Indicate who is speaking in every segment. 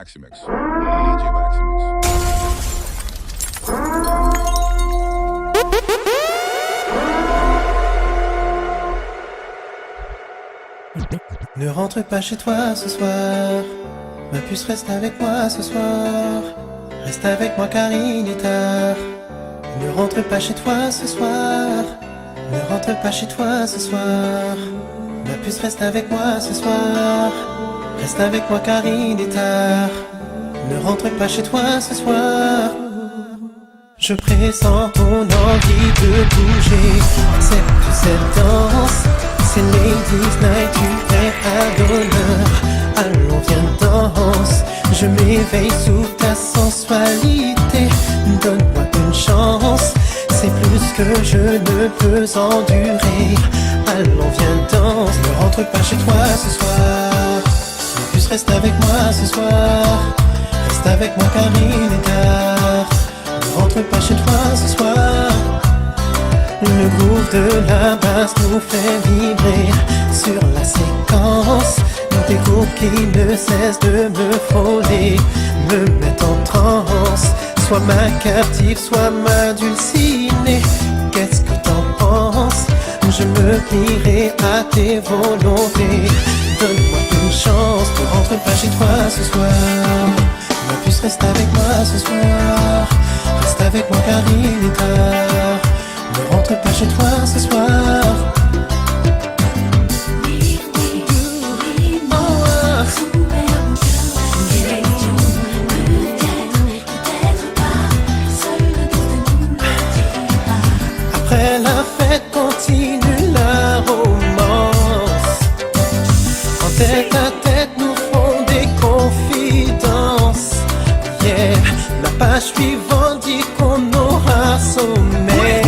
Speaker 1: Baximix. DJ Baximix.
Speaker 2: Ne rentre pas chez toi ce soir. Ma puce, reste avec moi ce soir. Reste avec moi car il est tard. Ne rentre pas chez toi ce soir. Ne rentre pas chez toi ce soir. Ma puce, reste avec moi ce soir. Reste avec moi car il est tard. Ne rentre pas chez toi ce soir. Je pressens ton envie de bouger. Accepte cette danse. C'est Ladies Night, tu es à l'honneur. Allons viens danse. Je m'éveille sous ta sensualité. Donne-moi une chance. C'est plus que je ne peux endurer. Allons viens danse. Ne rentre pas chez toi ce soir. En plus reste avec moi ce soir. Reste avec moi car il est tard. Ne rentre pas chez toi ce soir. Le groove de la basse nous fait vibrer sur la séquence. Des groupes qui ne cessent de me frôler, me mettent en transe. Sois ma captive, sois ma dulcinée. Qu'est-ce que t'en penses? Je me plierai à tes volontés. Donne-moi une chance, ne rentre pas chez toi ce soir. Ma puce, reste avec moi ce soir. Reste avec moi car il est tard. Ne rentre pas chez toi ce soir. Après la fête continue la romance. En tête à tête nous ferons des confidences. Yeah, la page suivante dit qu'on aura sommeil.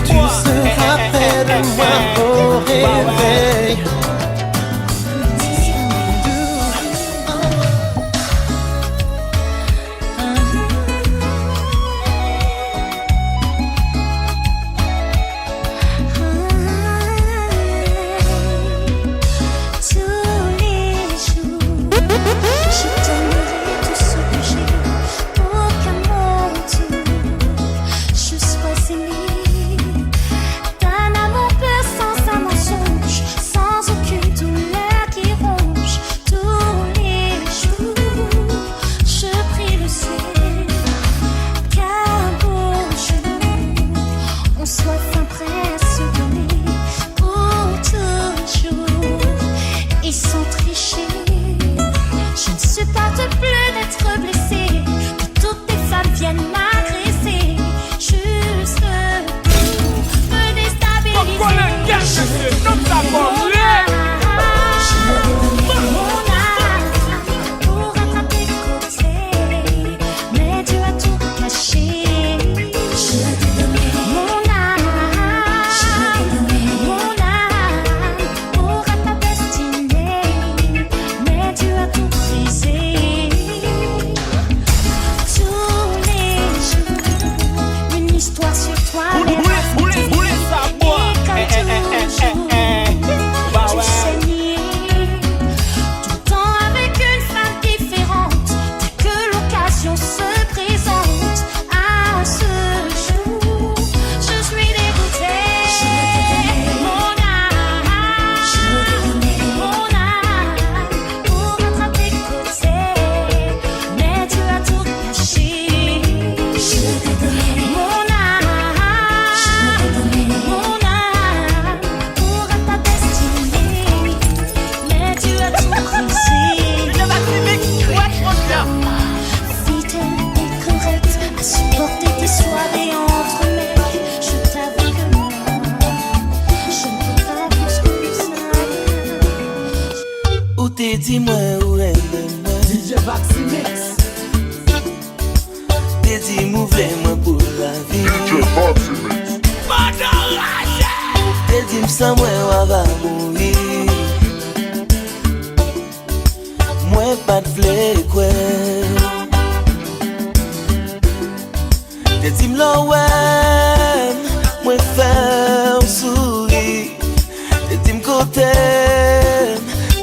Speaker 2: Tu seras près de moi au réveil.
Speaker 3: Dis-moi où est le DJ Baximix. Dis-moi vraiment pour la vie. DJ Baximix. Dis-moi sans moi on va mourir. Moi pas de vle quoi. Dis-moi ouais, moi faire sourire. Dis-moi côté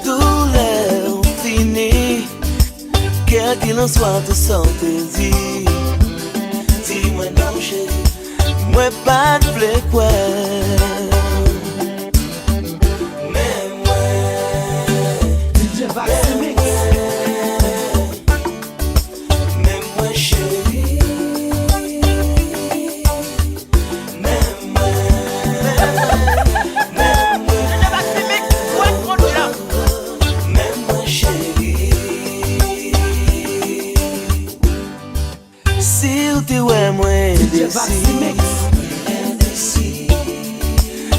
Speaker 3: douleur finie. non soit de sortie. Dis-moi non chérie, moi pas de blé quoi. Mais moi, mais moi chérie, mais moi, mais moi chérie. Si ou t'es ouais moi indécis,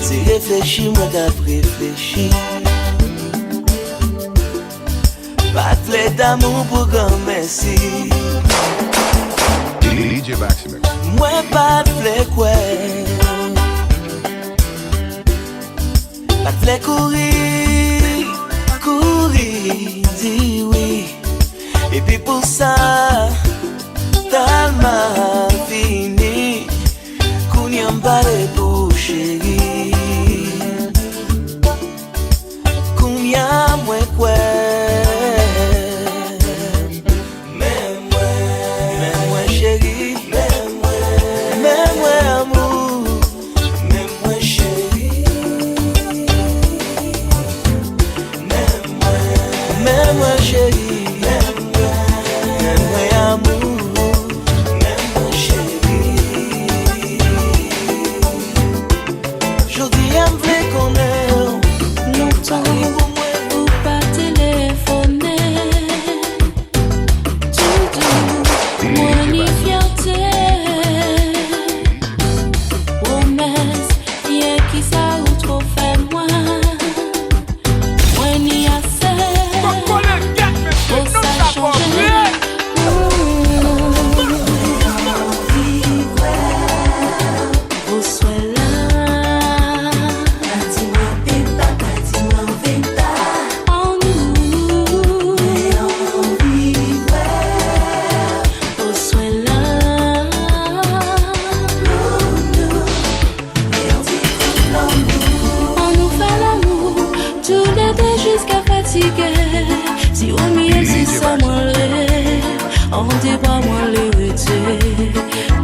Speaker 3: si réfléchis moi t'as réfléchi. Pas de flèche d'amour pour grand merci.
Speaker 1: DJ Maximix.
Speaker 3: Moi pas de flèche quoi. Pas de flèche courir, courir, dis oui. Et puis pour ça t'as mal fini. Qu'on y emballe pour chérie. Qu'on y a moins quoi.
Speaker 4: Si au mieux c'est ça moi on dit pas moi l'héritier.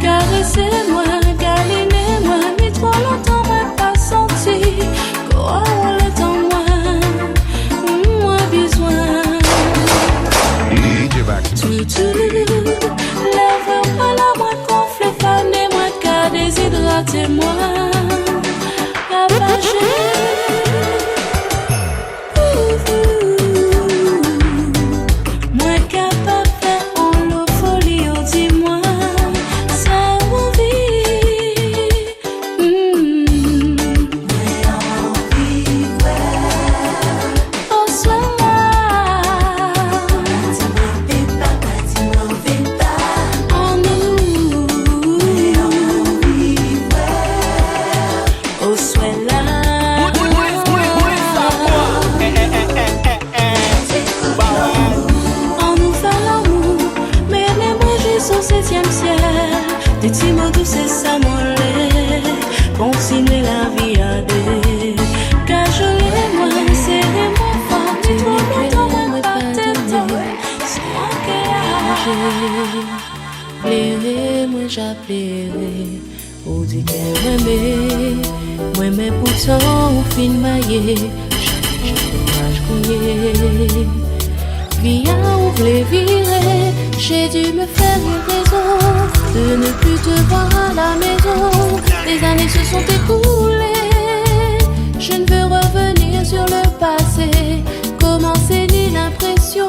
Speaker 4: Caressez-moi, câlinez-moi, mais trop longtemps moi pas senti. Quoi on le temps moi besoin.
Speaker 1: DJ Maximix.
Speaker 4: Tout, lève-moi la moi gonfle, fanez-moi qu'à déshydrater moi. Des petits mots doux, c'est ça mon lait. Continuez la vie à deux. Cajolez-moi, serrez-moi fort. Tu trop longtemps, moi pas t'aider. C'est moi qui ai pléré, moi j'appellerai. Ou dit qu'elle m'aimait. Moi mais pourtant, on fin maillé. Je connais. Viens, on voulait virer. J'ai dû me faire une raison de ne plus te voir à la maison. Les années se sont écoulées. Je ne veux revenir sur le passé. Commencer ni l'impression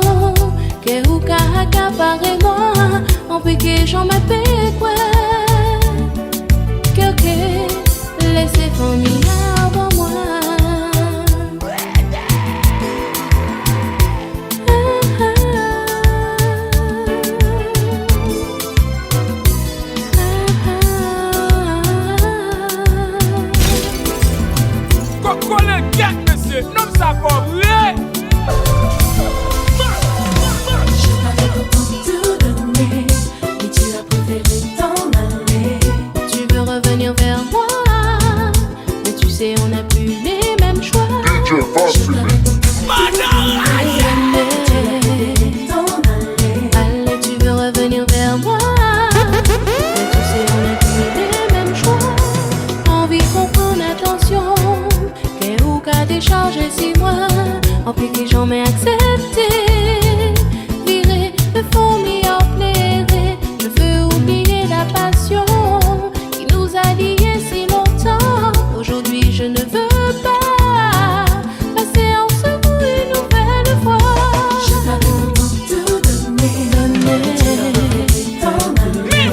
Speaker 4: que ou accaparer moi. En piqué, j'en m'appelle quoi. Que laissez famille avant moi. non mais accepter, virer le fond m'y en plairait. Je veux oublier la passion qui nous a liés si longtemps. Aujourd'hui je ne veux pas passer en second une nouvelle fois.
Speaker 5: Je t'avais tout donné,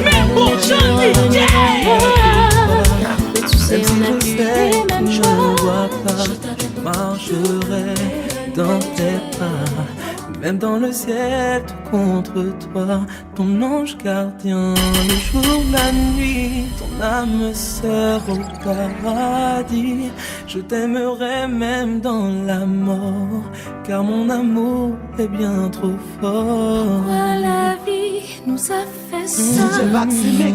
Speaker 4: mais pour Jean-Michel, tu sais on a vu les mêmes
Speaker 3: je
Speaker 4: choix.
Speaker 3: ne vois pas, je marcherai dans tes pas, même dans le ciel tout contre toi, ton ange gardien, le jour, la nuit, ton âme sœur au paradis. Je t'aimerai même dans la mort, car mon amour est bien trop fort.
Speaker 5: pourquoi la vie nous a fait ça? Pourquoi tu n'es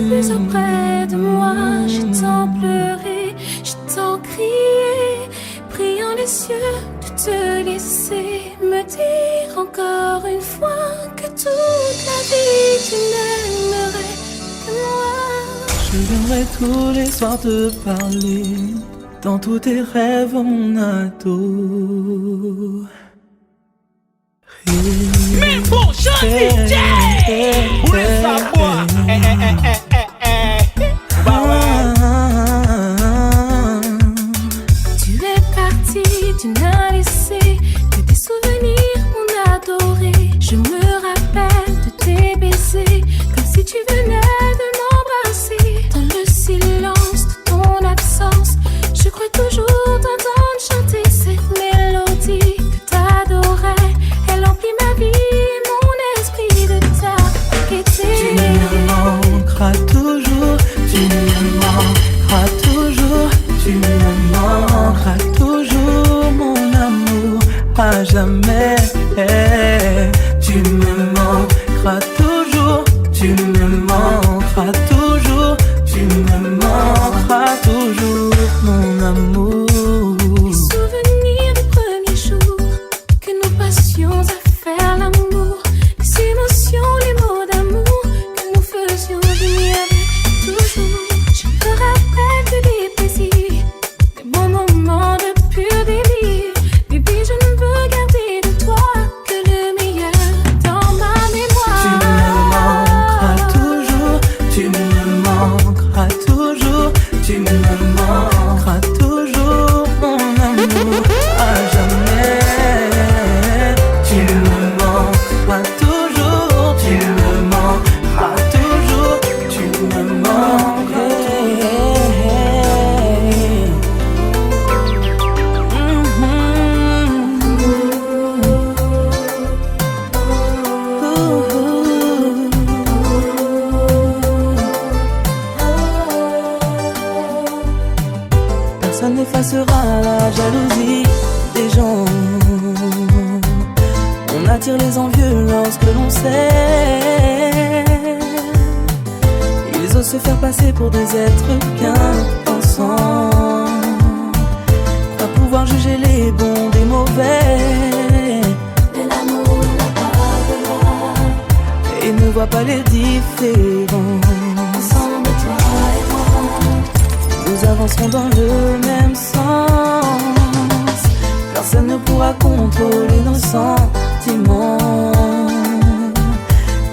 Speaker 5: plus auprès de moi? J'ai tant pleuré, j'ai tant crié, priant les cieux de te laisser me dire encore une fois que toute la vie tu n'aimerais que moi.
Speaker 3: Je viendrai tous les soirs te parler, dans tous tes rêves, mon ado.
Speaker 6: Mais pour Jean-Michel, voulez savoir? Bah ouais.
Speaker 5: Tu es parti, tu n'as laissé que des souvenirs, mon adoré. Je me rappelle de tes baisers, comme si tu venais de m'embrasser. Dans le silence de ton absence, je crois toujours t'entendre chanter cette mélodie que t'adorais. Elle emplit ma vie et mon esprit de ta gaieté.
Speaker 3: Tu me manqueras toujours, tu me manqueras toujours, tu me manqueras toujours, mon amour, à jamais. Tu me manqueras toujours, tu me manqueras toujours, tu me manqueras toujours, mon amour.
Speaker 5: Les souvenirs du premier jour que nous passions à faire l'amour, les émotions, les mots d'amour que nous faisions venir avec toujours. Je me rappelle de des plaisirs, des bons moments de pur délire. Bébé, je ne veux garder de toi que le meilleur dans ma mémoire.
Speaker 3: Tu me manqueras toujours, tu me manqueras toujours, tu me manqueras toujours, mon amour, à jamais. Tu me manqueras toujours, tu me manqueras toujours, tu me manqueras. Personne n'effacera la jalousie des gens. On attire les envieux lorsque l'on sait. Ils osent se faire passer pour des êtres bien pensants, pas pouvoir juger les bons des mauvais.
Speaker 5: Mais l'amour n'a pas de loi.
Speaker 3: Et ne voit pas les différences.
Speaker 5: Ensemble, toi et moi,
Speaker 3: Nous avancerons dans le même sens. Personne ne pourra contrôler nos sentiments.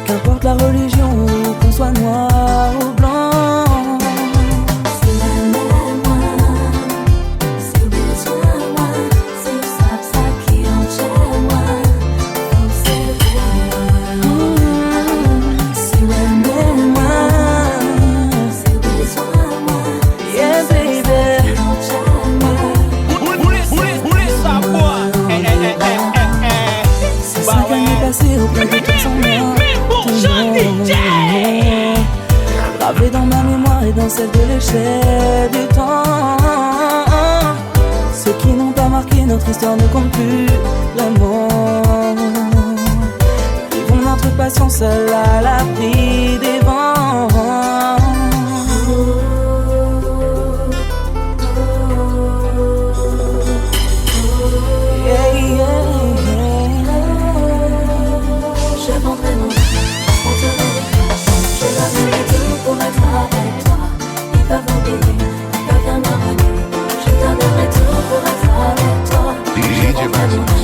Speaker 3: Qu'importe la religion, qu'on soit noir ou blanc.
Speaker 5: c'est la même moi, c'est besoin moi, c'est ça qui en chez moi. Oh, c'est la même moi, c'est besoin moi,
Speaker 3: Yeah, baby.
Speaker 5: qui en chez moi.
Speaker 6: Voulez savoir?
Speaker 3: C'est
Speaker 6: Bah
Speaker 3: 5 années
Speaker 6: ouais.
Speaker 3: passées auprès de toi sans moi.
Speaker 6: Mais pour Jean-Michel,
Speaker 3: Gravé dans ma mémoire et dans celle de l'échelle du temps. Ceux qui n'ont pas marqué notre histoire ne comptent plus l'amour. Vivons notre passion seule à l'abri des vents. Yeah, yeah, yeah.
Speaker 5: Je vendrai mon âme, on te reverra. Je donnerai tout pour être avec toi. Ils peuvent oublier, ils peuvent bien me renier. Je donnerai tout pour être avec toi.
Speaker 1: DJ Maximum.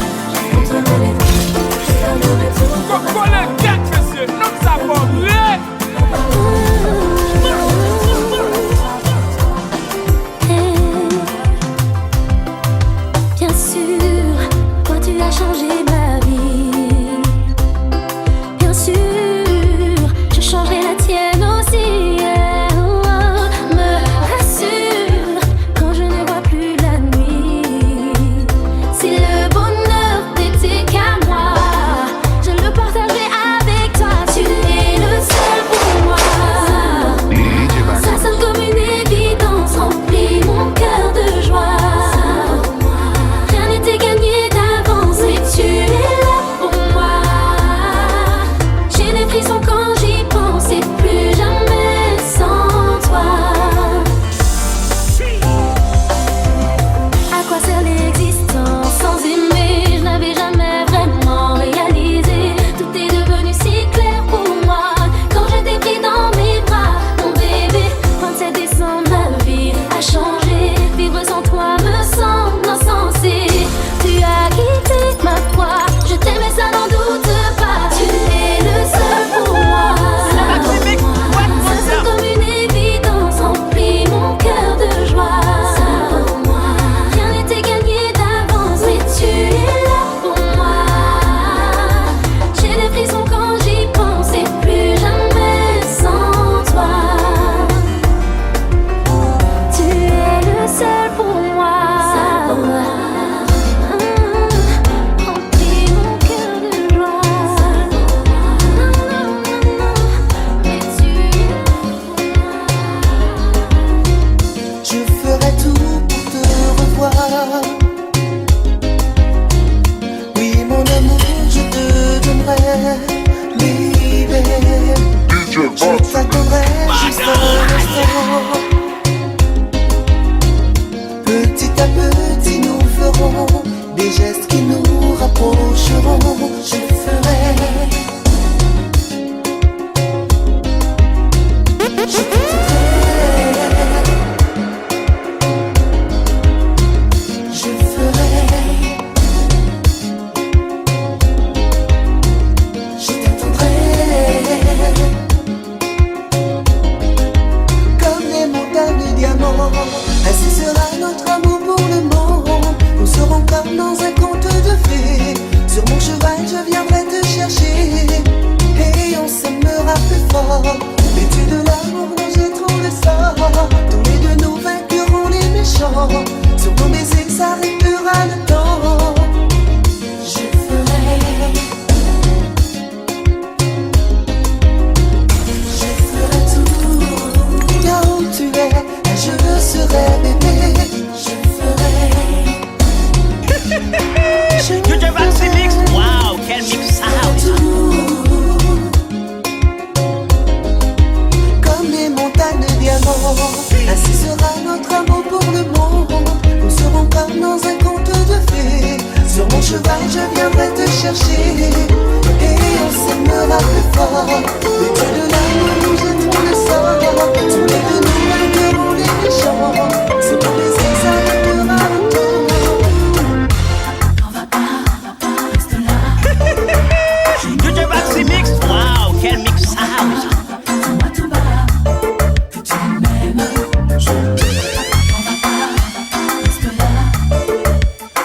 Speaker 7: Ainsi sera notre amour pour le monde. Nous serons comme dans un conte de fées. Sur mon cheval je viendrai te chercher et on s'aimera plus fort. Les dieux de l'amour nous jetteront le sort. Tous les deux nous vainquerons les méchants. C'est ton plaisir, ça restera le temps.
Speaker 5: On va pas, reste là.
Speaker 6: DJ Baxi Mix, wow, quel mixage.
Speaker 5: Dis-moi tout bas que tu m'aimes. On va pas, reste là.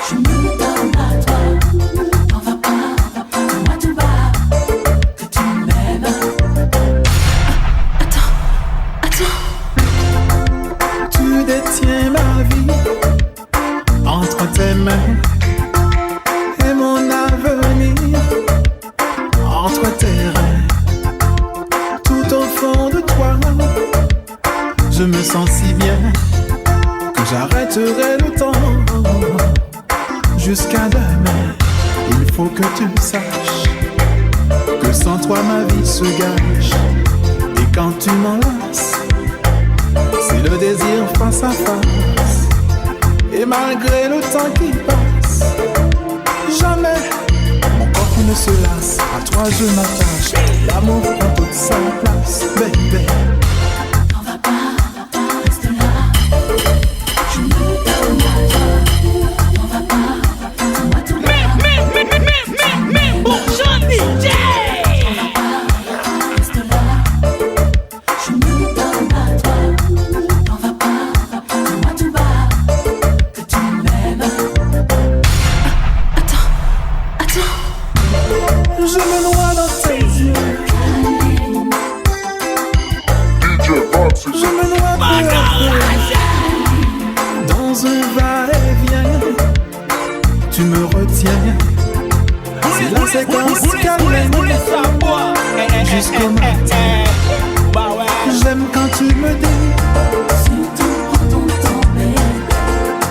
Speaker 5: Je me donne à toi. On va pas, dis-moi tout bas que tu m'aimes. Attends.
Speaker 2: Tu détiens ma vie entre tes mains et mon avenir entre tes reins. Tout au fond de toi, je me sens si bien que j'arrêterai le temps. Jusqu'à demain, il faut que tu saches que sans toi ma vie se gâche. Et quand tu m'enlaces, c'est le désir face à face. Et malgré le temps qui passe, jamais mon corps qui ne se lasse. À toi je m'attache, l'amour prend toute sa place, baby.
Speaker 5: On va pas, reste là. Je me donne à toi. On va pas, dis-moi tout bas.
Speaker 6: Mais bourgeon DJ.
Speaker 5: On va pas, reste là. Je me donne à toi. On va pas, dis-moi tout bas que tu m'aimes. Attends.
Speaker 2: Je me noie dans tes yeux, je me noie peu à peu dans un va-et-vient. Tu me retiens, c'est la séquence calme jusqu'au matin.
Speaker 6: Bah ouais.
Speaker 2: J'aime quand tu me dis,
Speaker 5: Surtout prends ton temps, bébé.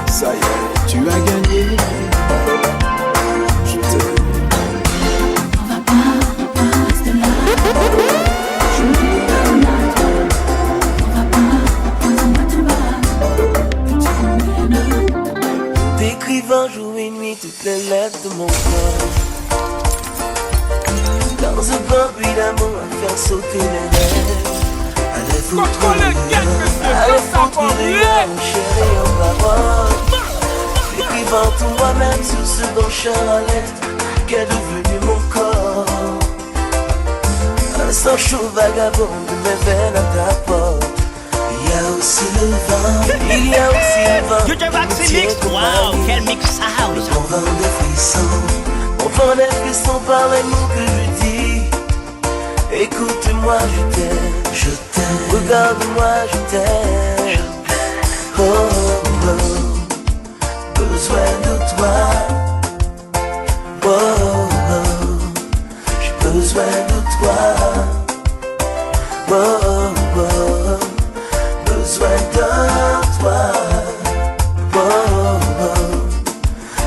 Speaker 2: ça y est, tu as gagné. Je t'aime.
Speaker 5: On va pas, reste là. Je me donne à toi. On va pas, dis-moi tout bas que tu m'aimes.
Speaker 7: T'écrivant jour et nuit toutes les lettres de mon corps. Dans un bruit d'amour à faire sauter les lèvres. Allez foutre
Speaker 6: Contre le gang, monsieur,
Speaker 7: allez
Speaker 6: tout ça
Speaker 7: foutre
Speaker 6: pour
Speaker 7: les
Speaker 6: lui.
Speaker 7: gars, chérie, en parole. Écrivant tout moi-même sur ce bon champ à l'est qu'est devenu mon corps. Un sang chaud vagabond de mes veines à ta porte. Il y a aussi le vent, il y a aussi le vent.
Speaker 6: DJ Baxi Mix, wow, quel mixage.
Speaker 7: On vend des frissons, on vend des frissons par les mots que je dis. Écoute-moi, je t'aime, regarde-moi, je t'aime. Oh, oh, besoin de toi. Oh, oh, j'ai besoin de toi. Oh, oh, besoin de toi. Oh, oh,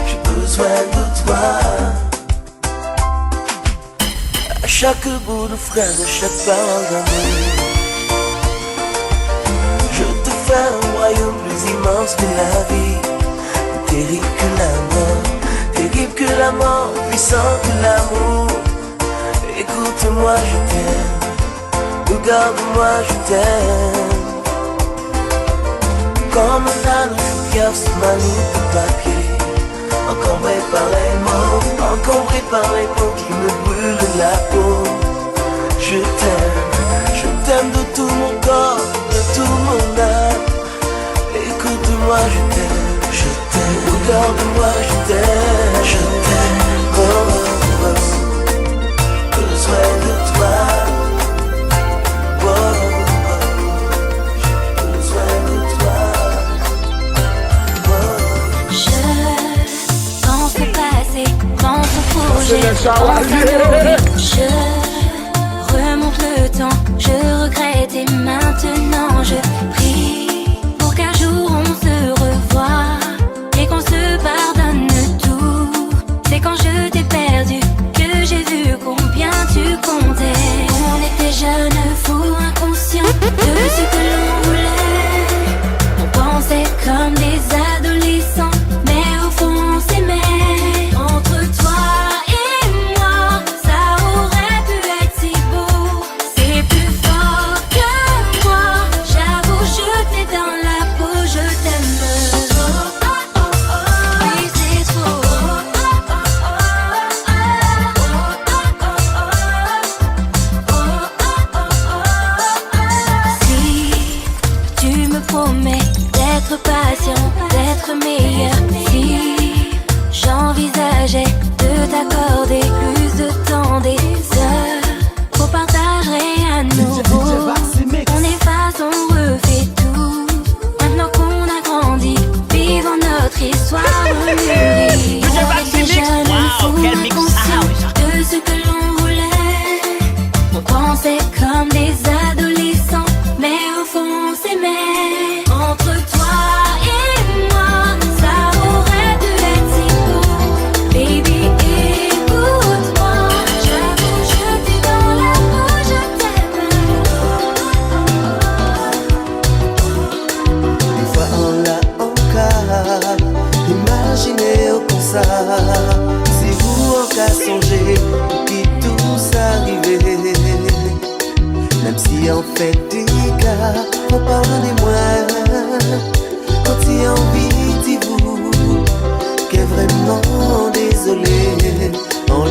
Speaker 7: j'ai besoin de toi. À chaque bout de phrase, à chaque parole d'amour, je te fais un royaume plus immense que la vie. Terrible que la mort, terrible que la mort, puissant que l'amour. Écoute-moi, je t'aime, regarde-moi, je t'aime. Comme un anneau, je garde sur ma loupe de papier. Encombré par les mots, encombré par les mots qui me brûlent la peau. Je t'aime de tout mon corps, de tout mon âme. Écoute-moi, je t'aime, regarde-moi, je t'aime, oh, oh, oh. Besoin de toi, oh, oh, oh. Besoin de toi, oh.
Speaker 5: Je pense au passé, pense au projet, pense à nos vies. Je remonte le temps, je regrette et maintenant je prie pour qu'un jour on se revoie et qu'on se pardonne tout. C'est quand je t'ai perdu que j'ai vu combien tu comptais. On était jeunes, fous, inconscients de ce que l'on voulait. promets d'être patient, d'être meilleur. Si j'envisageais de t'accorder plus de temps, des heures qu'on partagerait à nouveau. On efface, on refait tout. Maintenant qu'on a grandi, vivons notre histoire mûrie. On était jeunes, fous, conscients de ce que l'on voulait. On pensait comme des adolescents, mais au fond on s'aimait. Entre toi et moi, ça aurait dû être si beau. Baby, écoute-moi, j'avoue, je t'ai dans la peau, je t'aime.
Speaker 7: Des fois on l'a encore imaginé au ça. Si vous en cas songez qui tous arrivés, même si on fait des cas, faut pardonnez-moi. Quand il y a envie, dis-vous qu'est vraiment désolé. On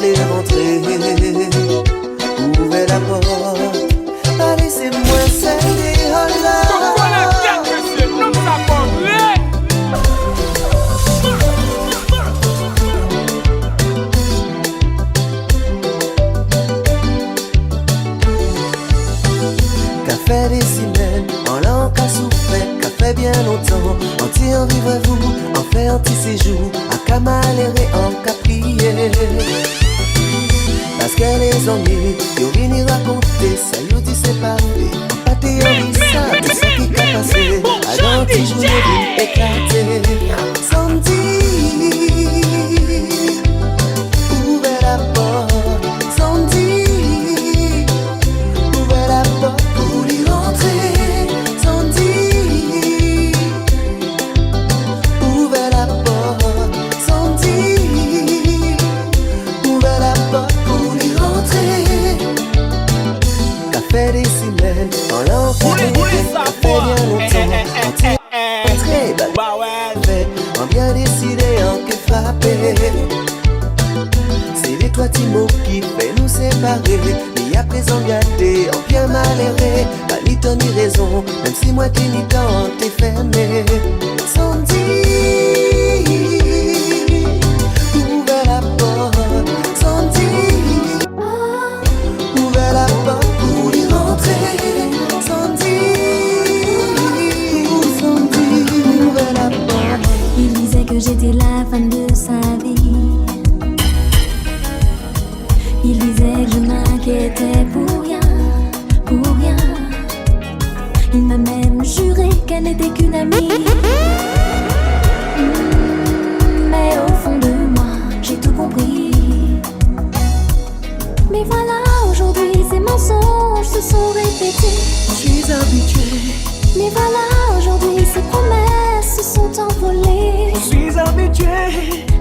Speaker 7: les rentrer. Ouvrez la porte, allez c'est moi celle oh là. Fait des semaines, en l'an qu'a souffert, qu'a fait bien longtemps. Anti en vivre-vous, en fait anti-séjour, à qu'a maléré, en qu'a prié. Parce que les ennuis, ils viennent raconter, ça y dit c'est parfait. En pâté en ça, tout ce qui qu'a passé, à l'anti-journée d'une éclatée. Sans dire, ouvrez la porte, sans dire, ouvrez la porte. Sans dire, ouvrez la porte. Sans dire, ouvrez la porte pour y rentrer. Qu'a fait des semaines, en l'enfant, qu'a fait bien longtemps. Entré, bah ouais, on bien décidé, on que frapper. C'est les trois petits mots qui fait nous séparer. Mais à présent gâté, on bien malheureux. Pas ni temps ni raison, même si moi t'es ni temps t'es fermé. Sans dire, ouvrez la porte. Sans dire, ouvrez la porte pour y rentrer. Sans dire, ouvrez la porte.
Speaker 5: Il disait que j'étais la femme de sa vie. Il disait que je m'inquiétais pour rien, pour rien. Il m'a même juré qu'elle n'était qu'une amie. Mais au fond de moi, j'ai tout compris. Mais voilà, aujourd'hui ces mensonges se sont répétés.
Speaker 3: Je suis habitué.
Speaker 5: Mais voilà, aujourd'hui ces promesses se sont envolées.
Speaker 3: Je suis habitué.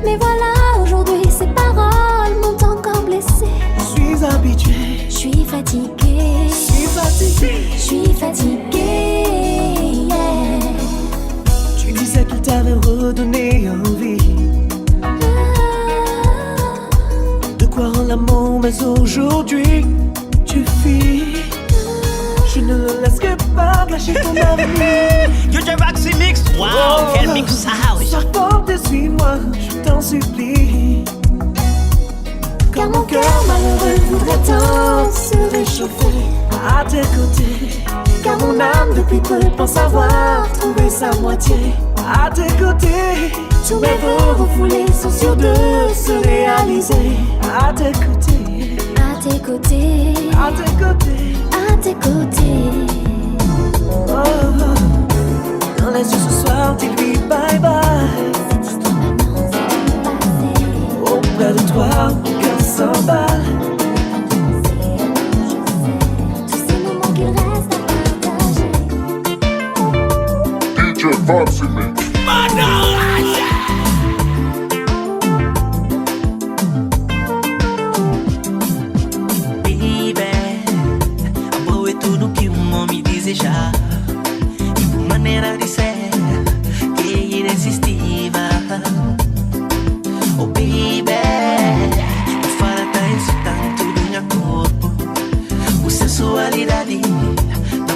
Speaker 5: Mais voilà, aujourd'hui ces paroles m'ont encore blessée.
Speaker 3: Je suis habitué.
Speaker 5: Je suis fatiguée.
Speaker 3: Je suis fatigué.
Speaker 5: Je suis fatiguée. Yeah.
Speaker 3: Tu disais qu'il t'avait redonné envie de croire en l'amour, mais aujourd'hui tu fuis. Je ne laisserai pas gâcher ton avenir.
Speaker 6: You the Roxy Mix, wow, quel mix house.
Speaker 3: Sois forte et suis-moi, je t'en supplie.
Speaker 5: Car mon cœur malheureux voudrait tant se réchauffer
Speaker 3: À tes côtés,
Speaker 5: car mon âme depuis peu pense avoir trouvé sa moitié.
Speaker 3: à tes côtés,
Speaker 5: Tous mes vœux refoulés sont sûrs de se réaliser.
Speaker 3: à tes côtés,
Speaker 5: À tes côtés,
Speaker 3: à tes côtés.
Speaker 5: à tes côtés.
Speaker 3: Oh, oh. Dans les yeux ce soir, dis-lui bye bye.
Speaker 5: Cette histoire maintenant c'est passé.
Speaker 3: Auprès de toi, mon cœur s'emballe.
Speaker 5: Tous ces moments qu'il reste à partager.
Speaker 1: DJ Foxy Mix.
Speaker 8: Baby, amor é tudo que homem deseja. E uma maneira de ser que é irresistível. Oh baby, me fala tá isso tanto do meu corpo. O sensualidade da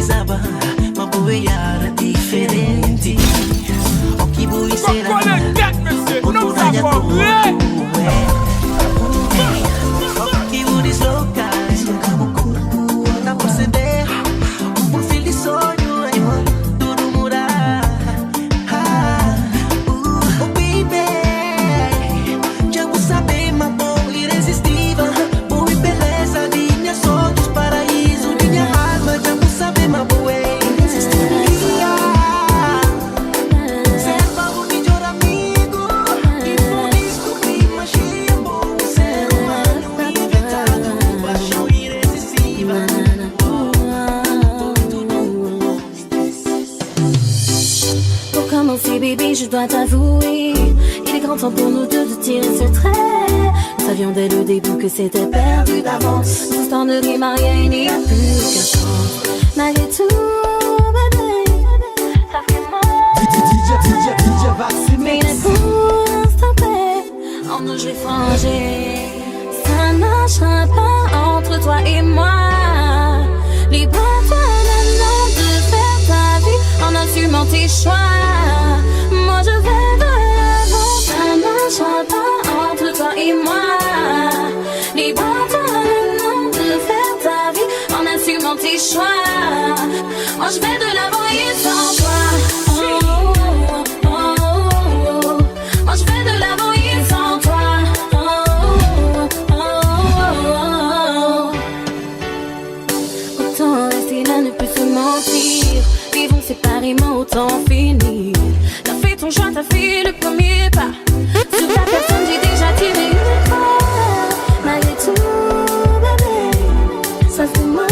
Speaker 8: Isaba, ma boyara diferente. O que vou ser o mudar o que vou deslocar, deslocar o corpo, pra perceber um filho de sonho, tudo mudar. Oh baby, já vou saber, mas bom, irresistível, boa e beleza de minhas olhos, paraíso de minha alma, já vou saber, mas boa é irresistível.
Speaker 5: Baby, je dois t'avouer, il est grand temps pour nous deux de tirer ce trait. Nous savions dès le début que c'était perdu d'avance. Nos histoires ne riment à rien, il n'y a plus qu'un sens. Malgré tout, bébé, ça fait mal. Mais les pour stopper, en nous je l'ai frangé. Ça ne marchera pas entre toi et moi. Libre-toi maintenant de faire ta vie en assumant tes choix. Moi je vais de l'avant, ça ne marchera pas entre toi et moi. Libre-toi maintenant de faire ta vie en assumant tes choix. Moi je vais de l'avant et sans toi. Moi je vais de l'avant et sans toi. Autant rester là, ne plus se mentir. Vivons séparément, autant finir. T'as fait ton choix, t'as fait le premier pas. Sur ta personne, j'ai déjà tiré une fois. Malgré tout, bébé, ça fait mal.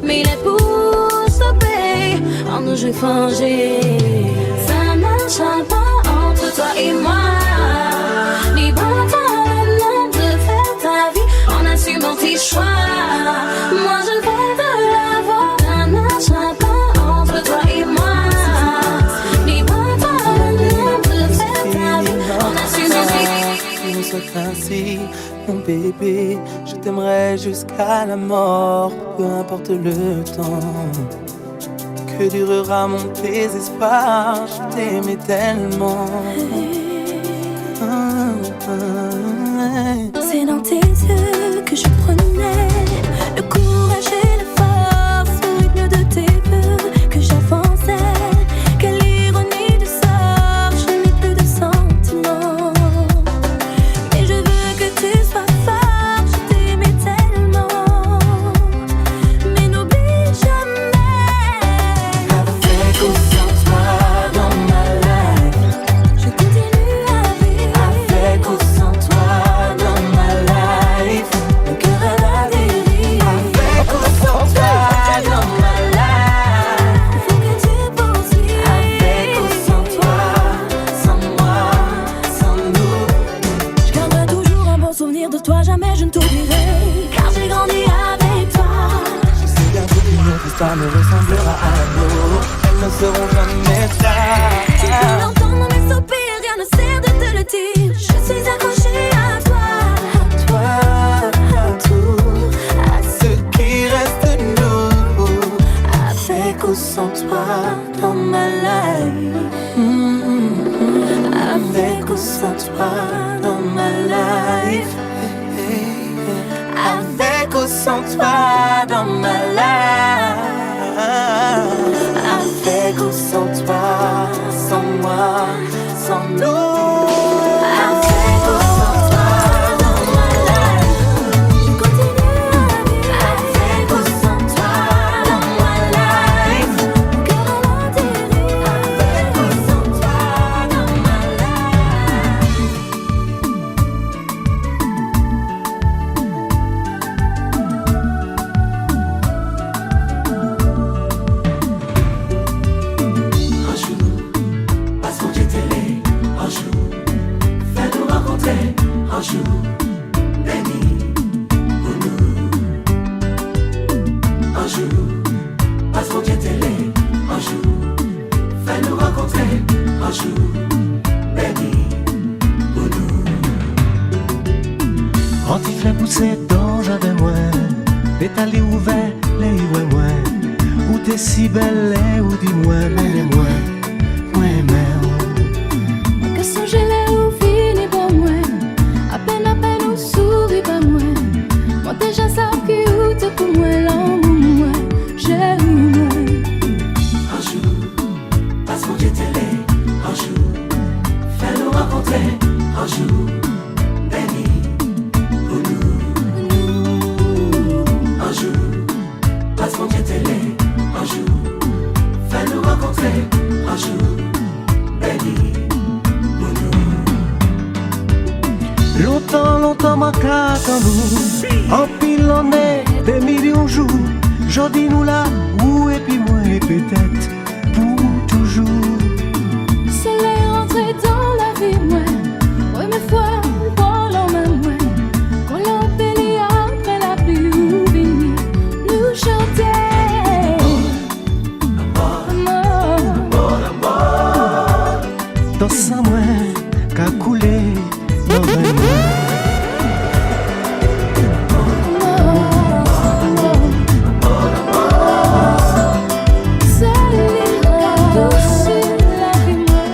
Speaker 5: Mais les pour stopper, en nous je vais changer. Ça marchera pas entre toi et moi. Libre-toi maintenant de faire ta vie en assumant tes choix. Moi je vais de l'avant, ça marchera pas entre toi et moi.
Speaker 3: Ainsi, mon bébé, je t'aimerai jusqu'à la mort, peu importe le temps que durera mon désespoir. Je t'aimais tellement.
Speaker 5: C'est dans tes yeux que je prenais le courage et la force, au rythme de tes voeux que j'avançais. Quelle ironie du sort, je n'ai plus de sentiments. Mais je veux que tu sois fort, je t'aimais tellement. Mais n'oublie jamais, avec ou sans toi dans ma life, je continue à vivre. Avec ou sans toi dans ma life, le cœur à la dérive. Avec ou sans toi dans ma life, il faut que tu poursuives. Avec ou sans toi, sans moi, sans nous, je garderai toujours un bon souvenir de toi. Jamais je ne t'oublierai, car j'ai grandi avec toi.
Speaker 3: Je sais bien qu'aucune autre histoire ne ressemblera à la nôtre. Elles ne seront jamais ça.
Speaker 5: Tu peux l'entendre dans mes soupirs, rien ne sert de te le dire. Je suis accrochée à toi,
Speaker 3: À tout, à ce qui reste de nous.
Speaker 5: avec ou sans toi dans ma life. Avec ou sans toi dans ma life.
Speaker 3: Avec ou sans toi dans ma life.
Speaker 5: Avec ou sans toi, sans moi, sans nous. Avec ou sans toi dans ma life, je continue à vivre. Avec ou sans toi dans ma life, mon cœur à la dérive. Avec ou sans toi dans ma
Speaker 7: Un jour, passe mon Dieu télé. Un jour, fais-nous rencontrer. Un jour, béni pour nous. Un jour, passe mon Dieu télé. Un jour, fais-nous rencontrer. Un jour, béni pour nous.
Speaker 9: Quand il fait pousser dans un de moi, pétale ouvert, les ouais moi.
Speaker 2: t'es si belle, ou dis-moi, mais moi,
Speaker 5: Que songe là où fini pas moi. À peine ou souris pas moi. Moi déjà ça qui ou te pour moi l'amour moi. J'aime moi.
Speaker 7: Un jour, passe mon Dieu télé. Un jour, fais-nous rencontrer. Un jour, béni pour nous. Un jour, passe mon Dieu télé. Un jour, fais-nous rencontrer. Un jour, béni pour nous.
Speaker 2: Longtemps m'a attendu. En pile on est des millions de jours. Jodi nous là, où et puis moi et peut-être pour toujours.
Speaker 5: Soleil rentré dans la vie moi. Ouais mes fois, pour l'homme moi. Quand l'on bélit après la pluie ou béni, nous chanter.
Speaker 2: Dans sa main qu'a coulé dans un mois.
Speaker 5: C'est l'île qui a douce la vie moi.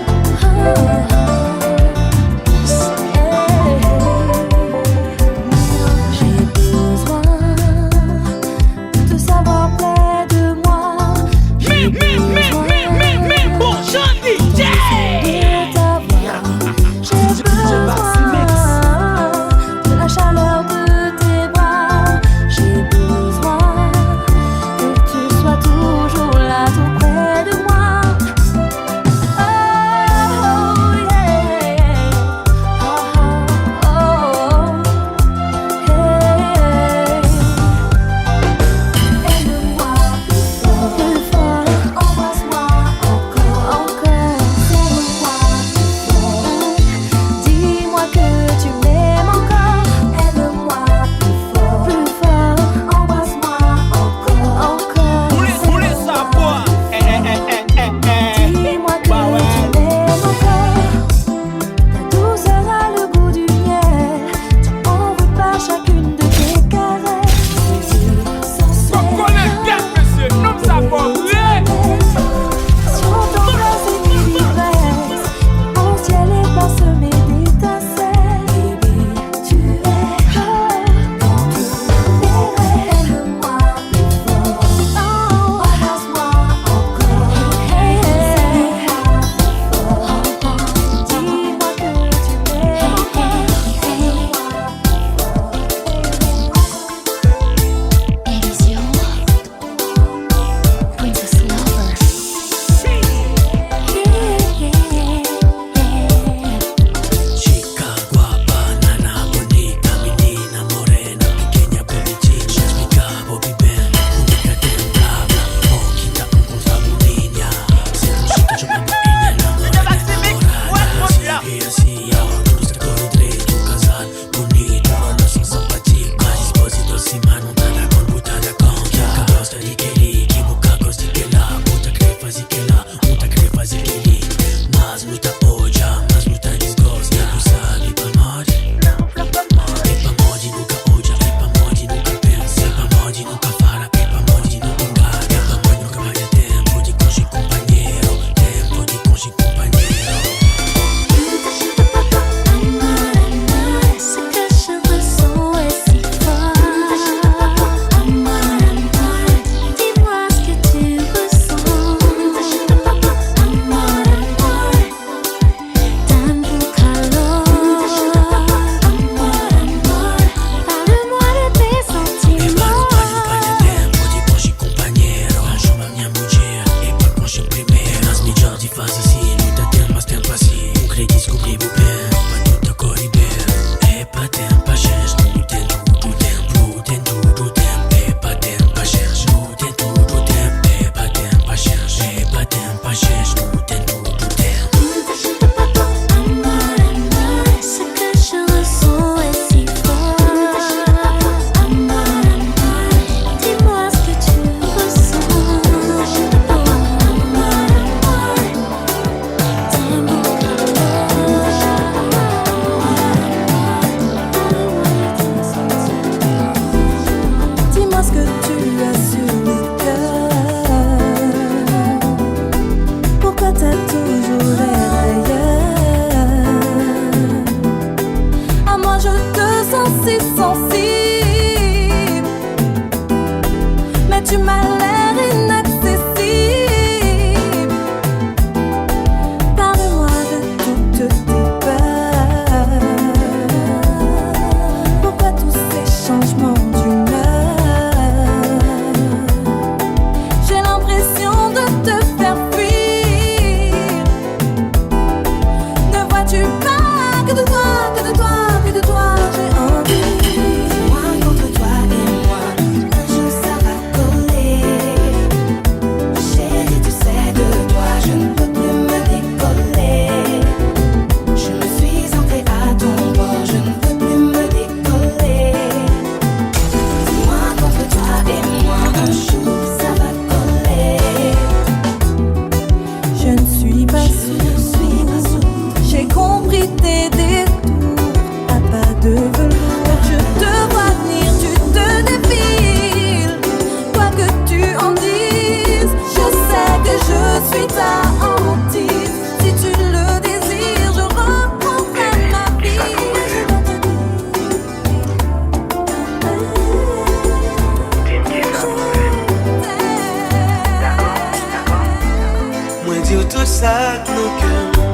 Speaker 2: ça nos cœurs,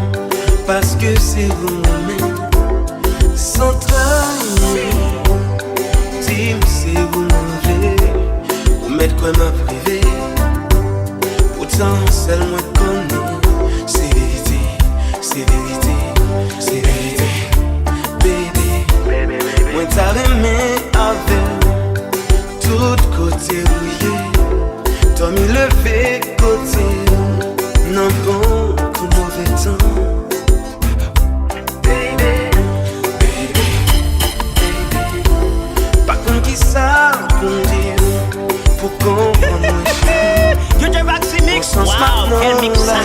Speaker 2: parce que c'est vous-même. Sans travailler, dis-moi c'est vous manger, ou mettre quoi m'a privé. Pourtant, seul moi connais, c'est vérité, c'est vérité, c'est vérité. Baby, moi t'as aimé avec tout côté rouillé. T'as mis levé côté, non bon pour mauvais temps. Ça pour dire, pour comprendre moi
Speaker 6: You the Roxy Mix, wow, quel mix ça.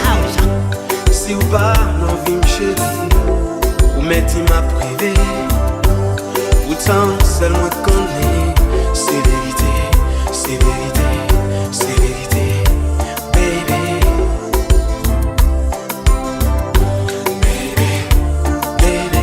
Speaker 2: Si ou pas l'envie me chérie, ou mettez ma privée. Pourtant seul moi connais, c'est vérité, c'est vérité, c'est vérité. Baby, baby, baby.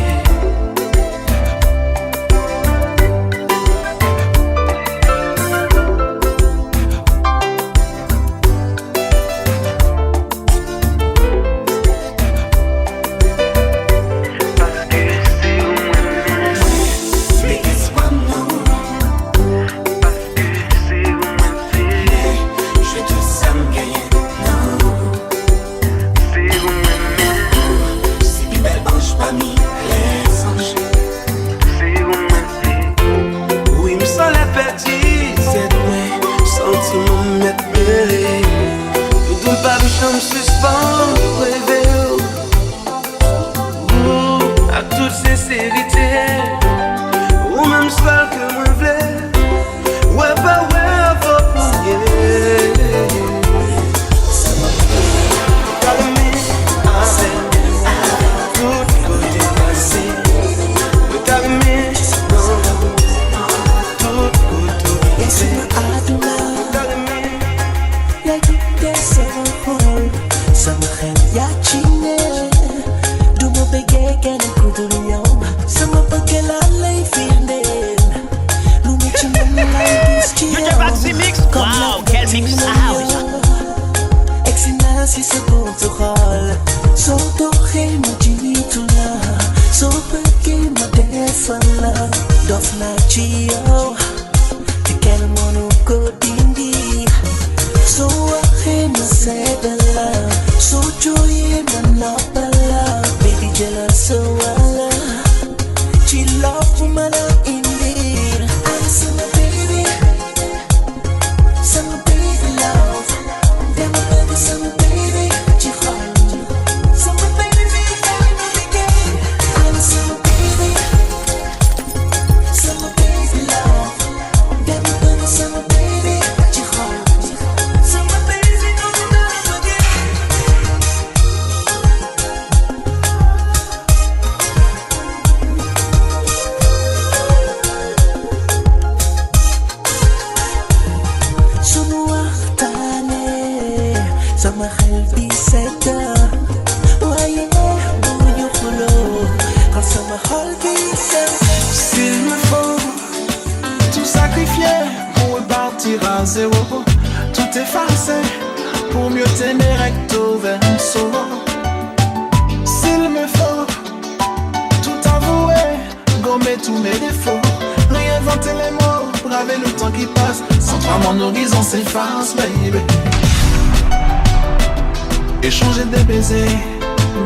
Speaker 9: Échanger des baisers,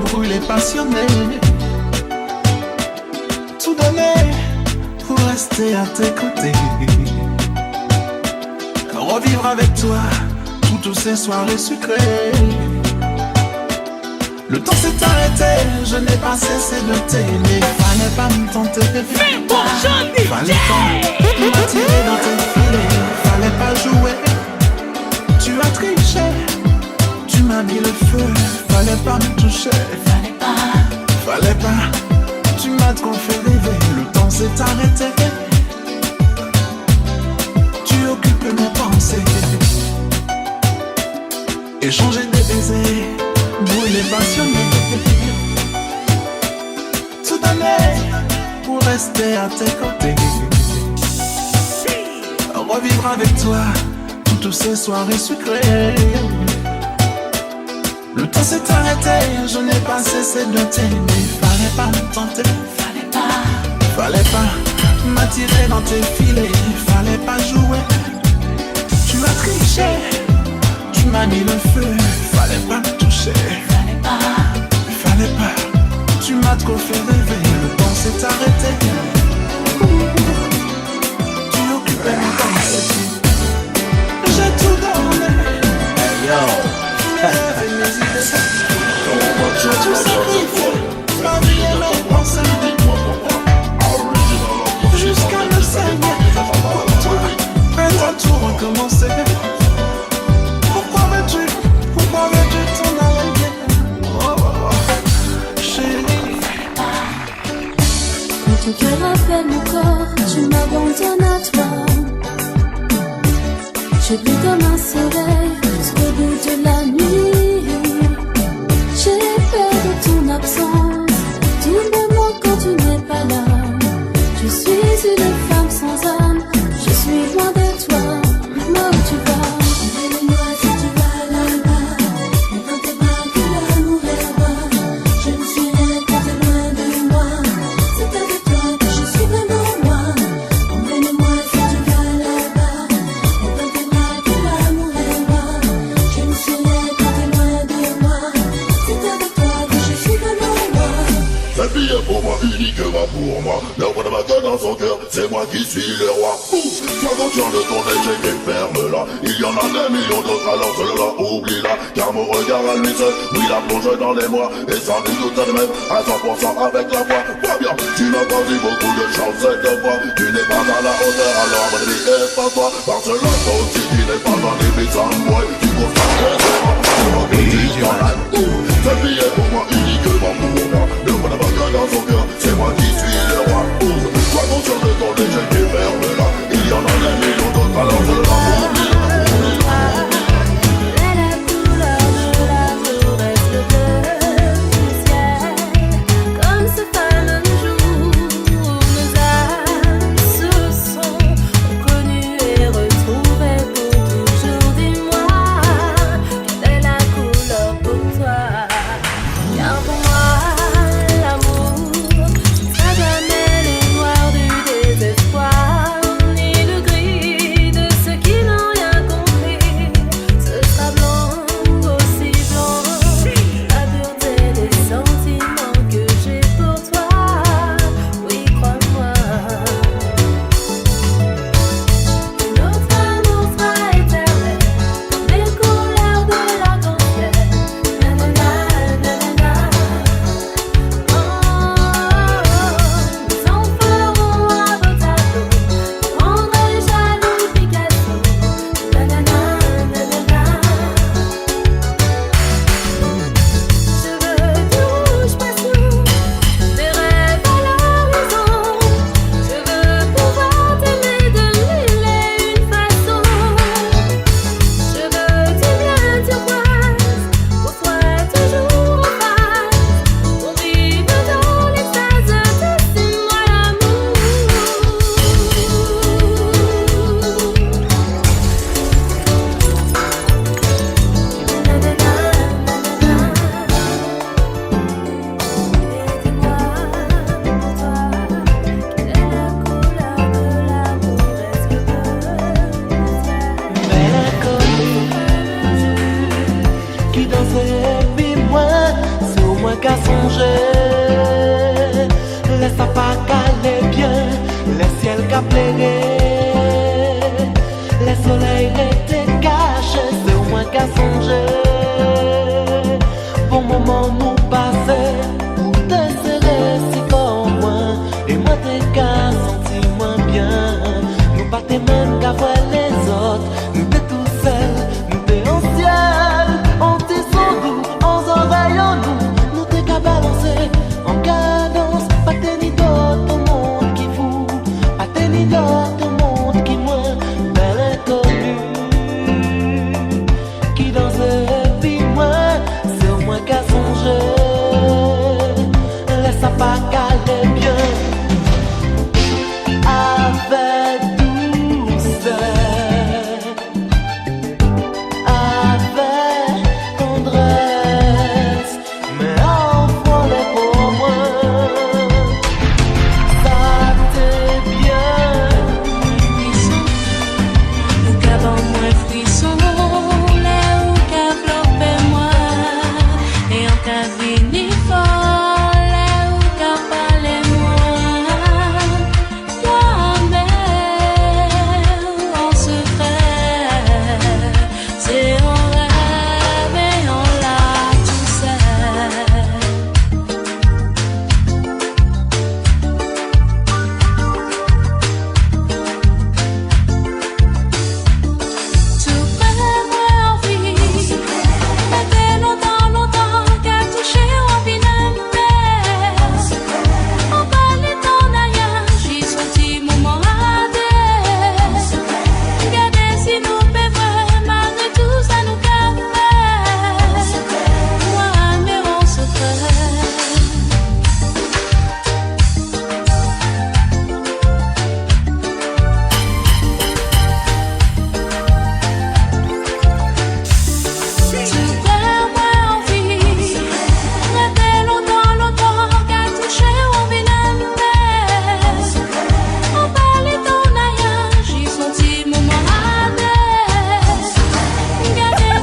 Speaker 9: brûler passionné, tout donner pour rester à tes côtés. Revivre avec toi toutes ces soirées sucrées. Le temps s'est arrêté, je n'ai pas cessé de t'aimer. Fallait pas me tenter, fallait pas m'attirer dans tes filets. Fallait pas jouer, tu as triché. Tu m'as mis le feu, fallait pas me toucher. Fallait pas, tu m'as trop fait rêver. Le temps s'est arrêté, tu occupes mes pensées. Échanger des baisers, brûler passionné, tout donner pour rester à tes côtés. Revivre avec toi toutes ces soirées sucrées. Le temps s'est arrêté, je n'ai pas cessé de t'aimer. Fallait pas me tenter, fallait pas m'attirer dans tes filets, fallait pas jouer. Tu as triché, tu m'as mis le feu, fallait pas me toucher, fallait pas, tu m'as trop fait rêver. Le temps s'est arrêté, tu occupais mon temps, j'ai tout donné. J'ai tout sacrifié, ma vie et mes pensées, jusqu'à me saigner pour toi, et toi tout recommencer. Pourquoi veux-tu t'en aller? Oh, chérie.
Speaker 5: Quand ton cœur appelle mon corps, tu m'abandonnes à toi. Je brille comme un soleil jusqu'au bout de la nuit. J'ai peur de ton absence, tu me manques quand tu n'es pas là. Je suis une femme sans âme, je suis loin de toi. Moi où tu vas, emmène-moi si tu vas là-bas. Et dans tes bras que l'amour est roi. Je ne suis rien quand t'es loin de moi. C'est avec toi que je suis vraiment moi. Emmène-moi si tu vas là-bas. Et dans tes bras que l'amour est roi. Je ne suis rien quand t'es loin de moi. C'est avec toi que je suis vraiment moi.
Speaker 10: Cette fille est pour moi, uniquement pour moi. Le roi de ma gueule dans son cœur, c'est moi qui suis le roi. Sois conscient de ton échec et ferme-la. Il y en a des millions d'autres, alors cela oublie-la. Car mon regard à lui seul, oui, la plonge dans les mois. Et sans nul doute de même, à 100% avec la foi. Pas bien, tu m'as pas dit beaucoup de chance cette fois. Tu n'es pas à la hauteur, alors mon ami est pas toi. Parce que là, toi aussi, tu n'es pas dans les bits sans moi. Tu constates que c'est moi, c'est moi que tu t'en. Cette fille est pour moi, uniquement pour moi. Le roi de ma gueule dans son cœur, c'est moi qui suis le roi. Sois conscient de ton échec et ferme-la. Il y en a des millions d'autres, alors je la
Speaker 5: La couleur de l'amour reste bleue du ciel, comme ce fameux jour où nos âmes se sont connues et retrouvées pour toujours. Dis-moi, quelle est la couleur pour toi? Car pour moi, l'amour, ça jamais le noir du désespoir, ni le gris de ceux qui n'ont rien compris. Ce sera blanc, aussi blanc, la pureté des sentiments que j'ai pour toi. Oui, crois-moi. Notre amour sera éternel, comme les couleurs de l'arc-en-ciel. Nanana, nanana. Nous en ferons un beau tableau, rendrai jaloux Picasso. Nanana, nanana. Cheveux du rouge passion, des rêves à l'horizon. Je veux pouvoir t'aimer de mille et une façons. Cheveux du bien turquoise, pour toi toujours en face. Pour vivre dans l'extase de ces mois d'amour.
Speaker 8: Qui dansait puis moi, c'est au moins qu'à songer. Laisse pas caler bien, les ciels qu'à plaider. Les soleils étaient cachés, c'est au moins qu'à songer. Bon moment nous passer, pour te serrer si comme moi. Et moi t'es qu'à sentir moins bien. Nous pas tes mêmes qu'à voir les autres. Nous t'es tout seuls, nous t'es en ciel. On t'est sans goût, en oreilles en nous. Nous t'es qu'à balancer en cadence. Pas t'es ni d'autre au monde qui fout. Pas t'es ni d'autre au monde.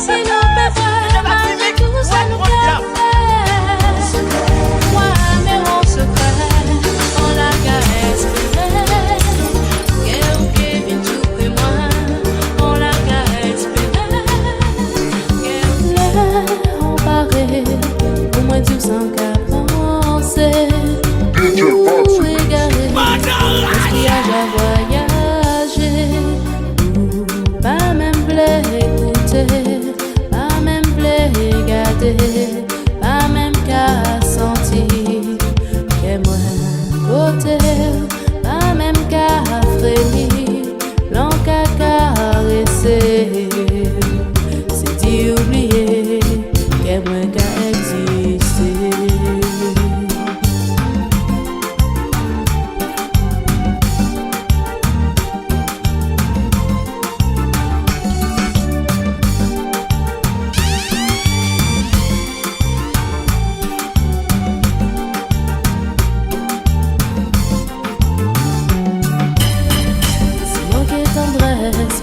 Speaker 5: Si nous faisons malgré tout ça nous fait. Moi, mais on se fait, on la caresse. Kevin, tout et moi, on la caresse. On paraît, au moins du sang qu'à penser. Ou égaré, l'espiage à voyager. Pas même blé écouter, pas même blé garder, pas même qu'à sentir. Qu'est moi côté, pas même qu'à frémir, l'en qu'à caresser. C'est d'y oublier, qu'est moi qu'à exister.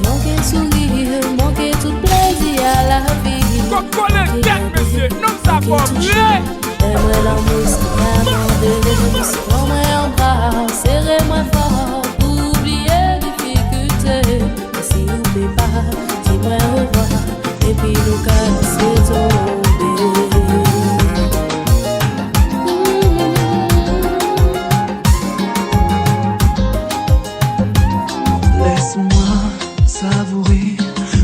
Speaker 5: Manquer sourire, manquer tout plaisir à la vie. J'aimerais l'amour si m'abandonner. Prends-moi en bras, serrez-moi fort pour oublier les difficultés. Mais si n'oublie pas, dis-moi au revoir et puis nous casser tomber.
Speaker 9: Laisse-moi savourer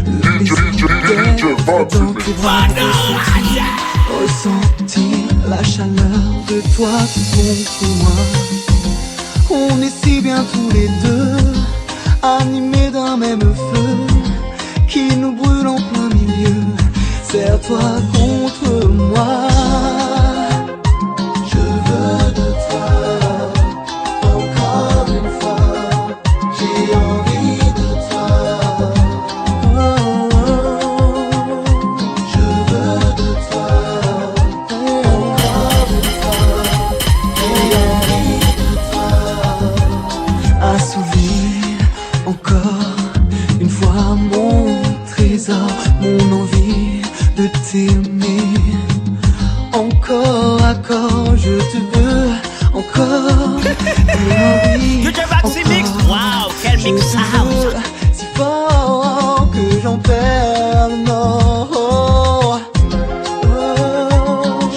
Speaker 9: le plaisir dans tes bras, ressentir la chaleur de toi tout contre moi. On est si bien tous les deux, animés d'un même feu qui nous brûle en plein milieu. Serre-toi contre moi. Je veux de toi, encore une fois. J'ai envie de toi. Je veux de toi, encore une fois. J'ai envie de toi. Assouvir encore une fois mon trésor, mon envie de t'aimer. Encore à corps, je te veux encore.
Speaker 6: DJ Baxi Mix, wow, quel mix house.
Speaker 9: Si fort que j'en perds, non.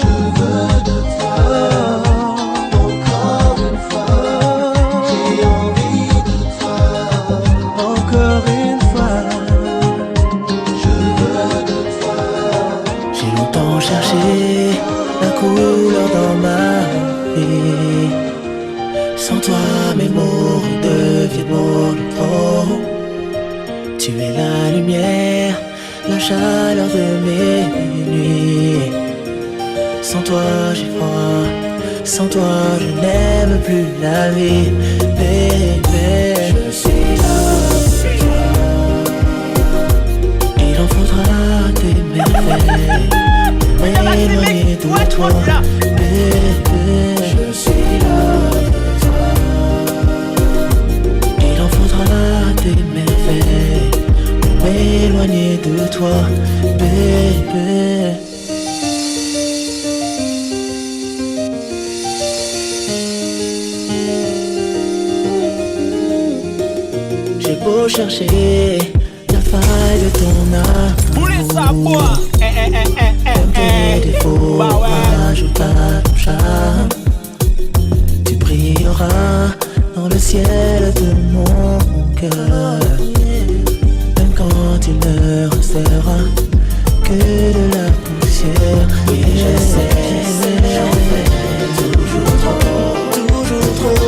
Speaker 9: Je veux de toi, encore une fois. J'ai envie de toi, encore une fois. Je veux de toi.
Speaker 3: J'ai longtemps cherché la couleur dans ma vie. Sans toi mes mots deviennent monotones. Tu es la lumière, la chaleur de mes nuits. Sans toi j'ai froid, sans toi je n'aime plus la vie. Bébé, je suis là pour toi. Il en faudra des merveilles pour m'éloigner de toi. Bébé, je suis là pour toi. Il en faudra des merveilles pour m'éloigner de toi, bébé. J'ai beau chercher la faille de ton amour, même tes défauts rajoutent à ton charme. Tu brilleras dans le ciel de mon cœur, même quand il ne restera que de la poussière. Et je sais, toujours trop, toujours trop.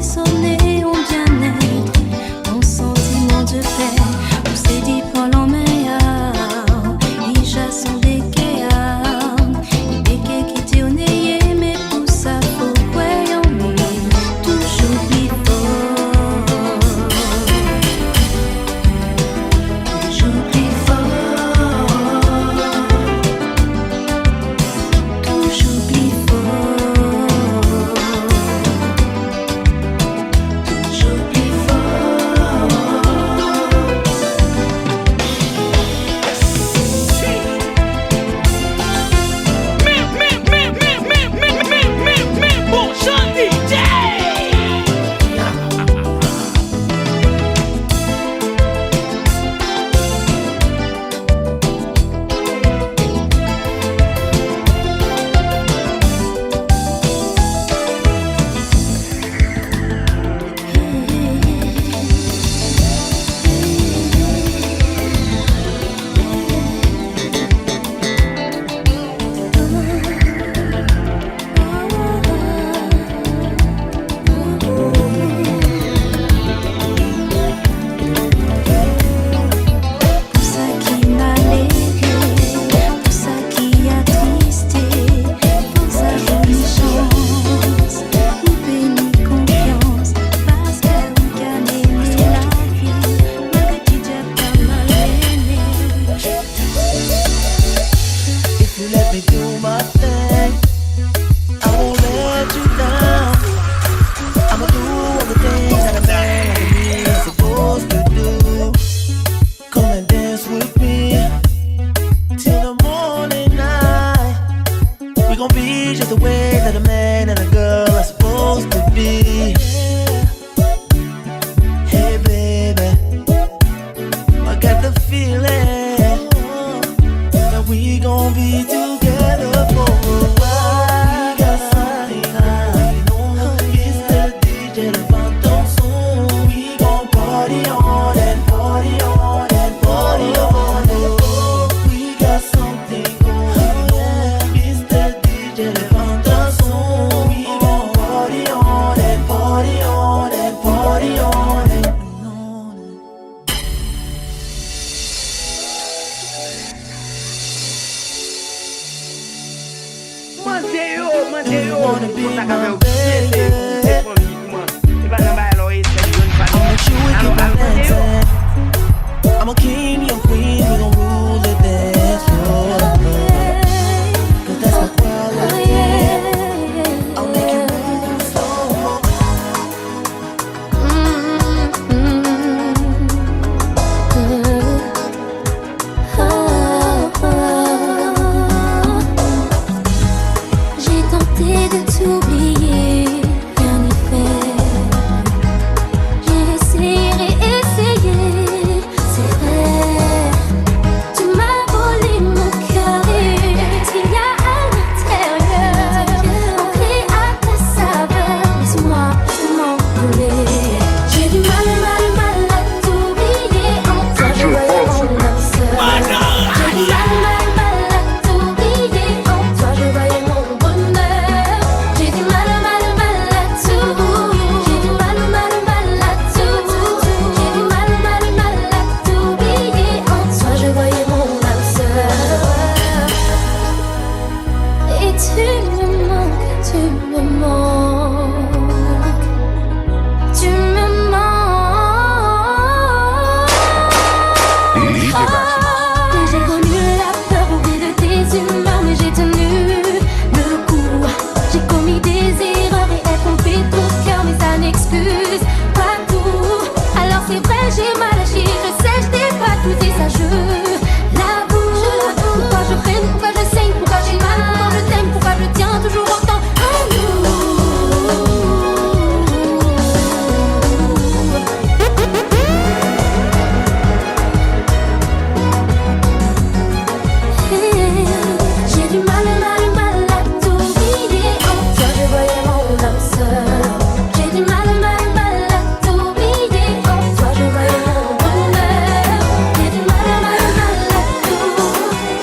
Speaker 5: Sonner
Speaker 7: party on and party on and party on and oh, we got something going on. It's the DJ Levantason. We gon' party on and party on and party on and
Speaker 6: Manteo, puta cabelo, c'est pour moi. C'est pas dans bail, c'est
Speaker 7: I'm a king, you're queen, we gon' rule the dance floor. Cause that's my quality. I'll make you move slow.
Speaker 5: J'ai tenté de t'oublier, rien n'y fait. J'ai essayé, réessayé, c'est vrai. Tu m'as volé mon cœur et ce qu'il y a à l'intérieur, ancré à ta saveur. Laisse-moi m'envoler. J'ai du mal à t'oublier. En toi je voyais mon âme sœur. J'ai du mal à t'oublier. En toi je voyais mon bonheur. J'ai du mal à tout. J'ai du mal à tout. J'ai du mal à t'oublier. En toi je voyais mon âme sœur. Et tu me manques, tu me manques. Tu me manques.
Speaker 1: DJ Maximus.
Speaker 5: J'ai connu la peur au gré de tes humeurs, mais j'ai tenu le coup. J'ai commis des erreurs et elles font péter ton cœur, mais ça n'excuse pas tout. Alors c'est vrai, j'ai mal agi, je sais, je t'ai pas tout dit, ça je l'avoue. Pourquoi je freine, pourquoi je saigne, pourquoi j'ai mal, pourquoi je t'aime, pourquoi je tiens toujours autant à nous. J'ai du mal à t'oublier. En toi je voyais mon âme sœur. J'ai du mal à t'oublier. En toi je voyais mon bonheur. J'ai du mal à tout.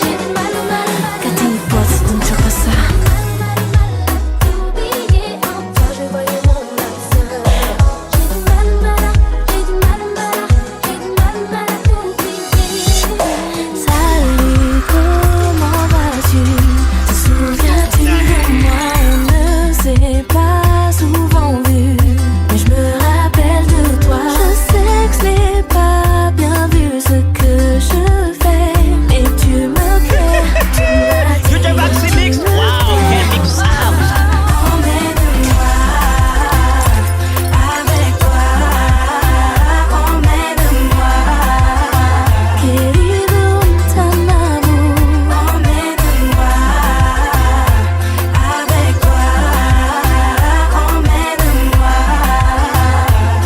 Speaker 5: J'ai du mal à
Speaker 4: Cadê a hipótese de me te passar?
Speaker 5: t'oublier. En toi je voyais mon âme sœur. J'ai du mal à t'oublier.
Speaker 4: Salut, comment vas-tu? Te souviens-tu de moi? On ne s'est pas souvent vu, mais je me rappelle de toi. Je sais que ce n'est pas bien vu ce que je fais, mais tu me plais, tu m'as
Speaker 6: DJ Maximix, wow, quel mix house.
Speaker 4: Emmène-moi avec toi, emmène-moi, querido Tamamo. Emmène-moi avec toi, emmène-moi,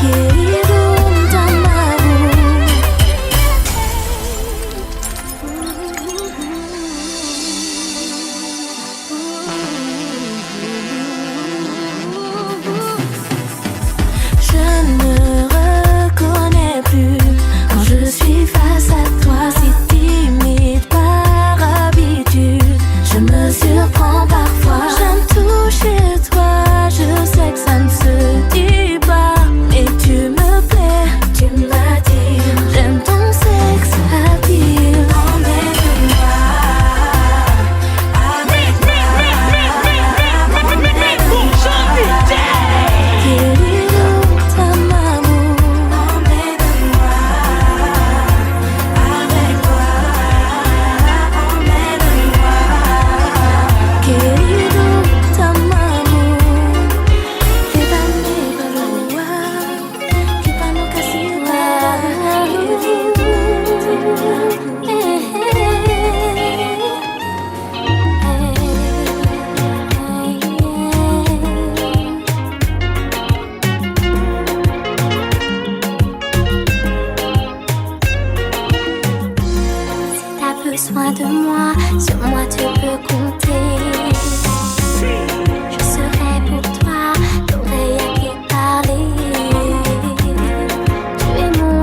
Speaker 4: querido Tamamo. Je ne reconnais plus quand je suis face à toi, si timide par habitude. Je me surprends parfois. J'aime tout chez toi, je sais que ça ne se dit pas, mais tu me plais, tu m'attires. J'aime ton sexe à dire. Emmène-moi avec toi. Querido Tamamo, emmène-moi avec toi, emmène-moi, querido Tamamo. Llévame para que pa nunca se
Speaker 5: T'as besoin de moi, sur moi tu peux compter. Je serai pour toi l'oreille à qui parler. Tu es mon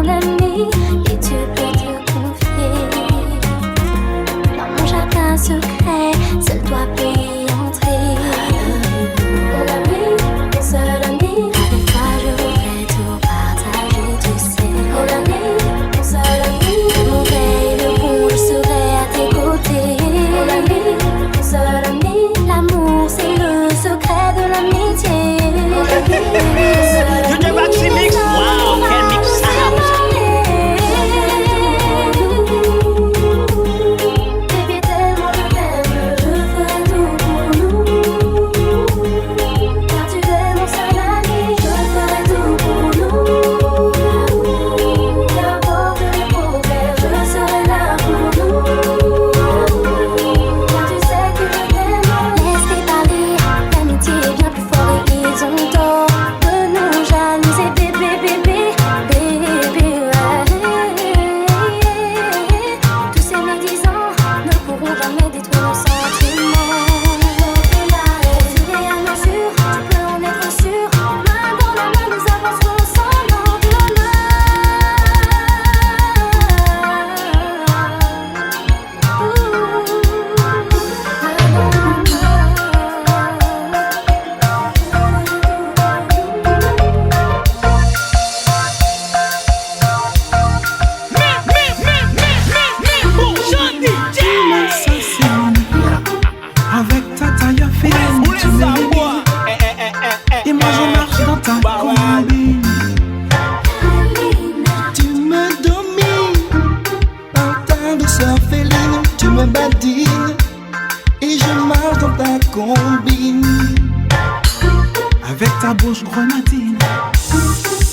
Speaker 9: grenadine.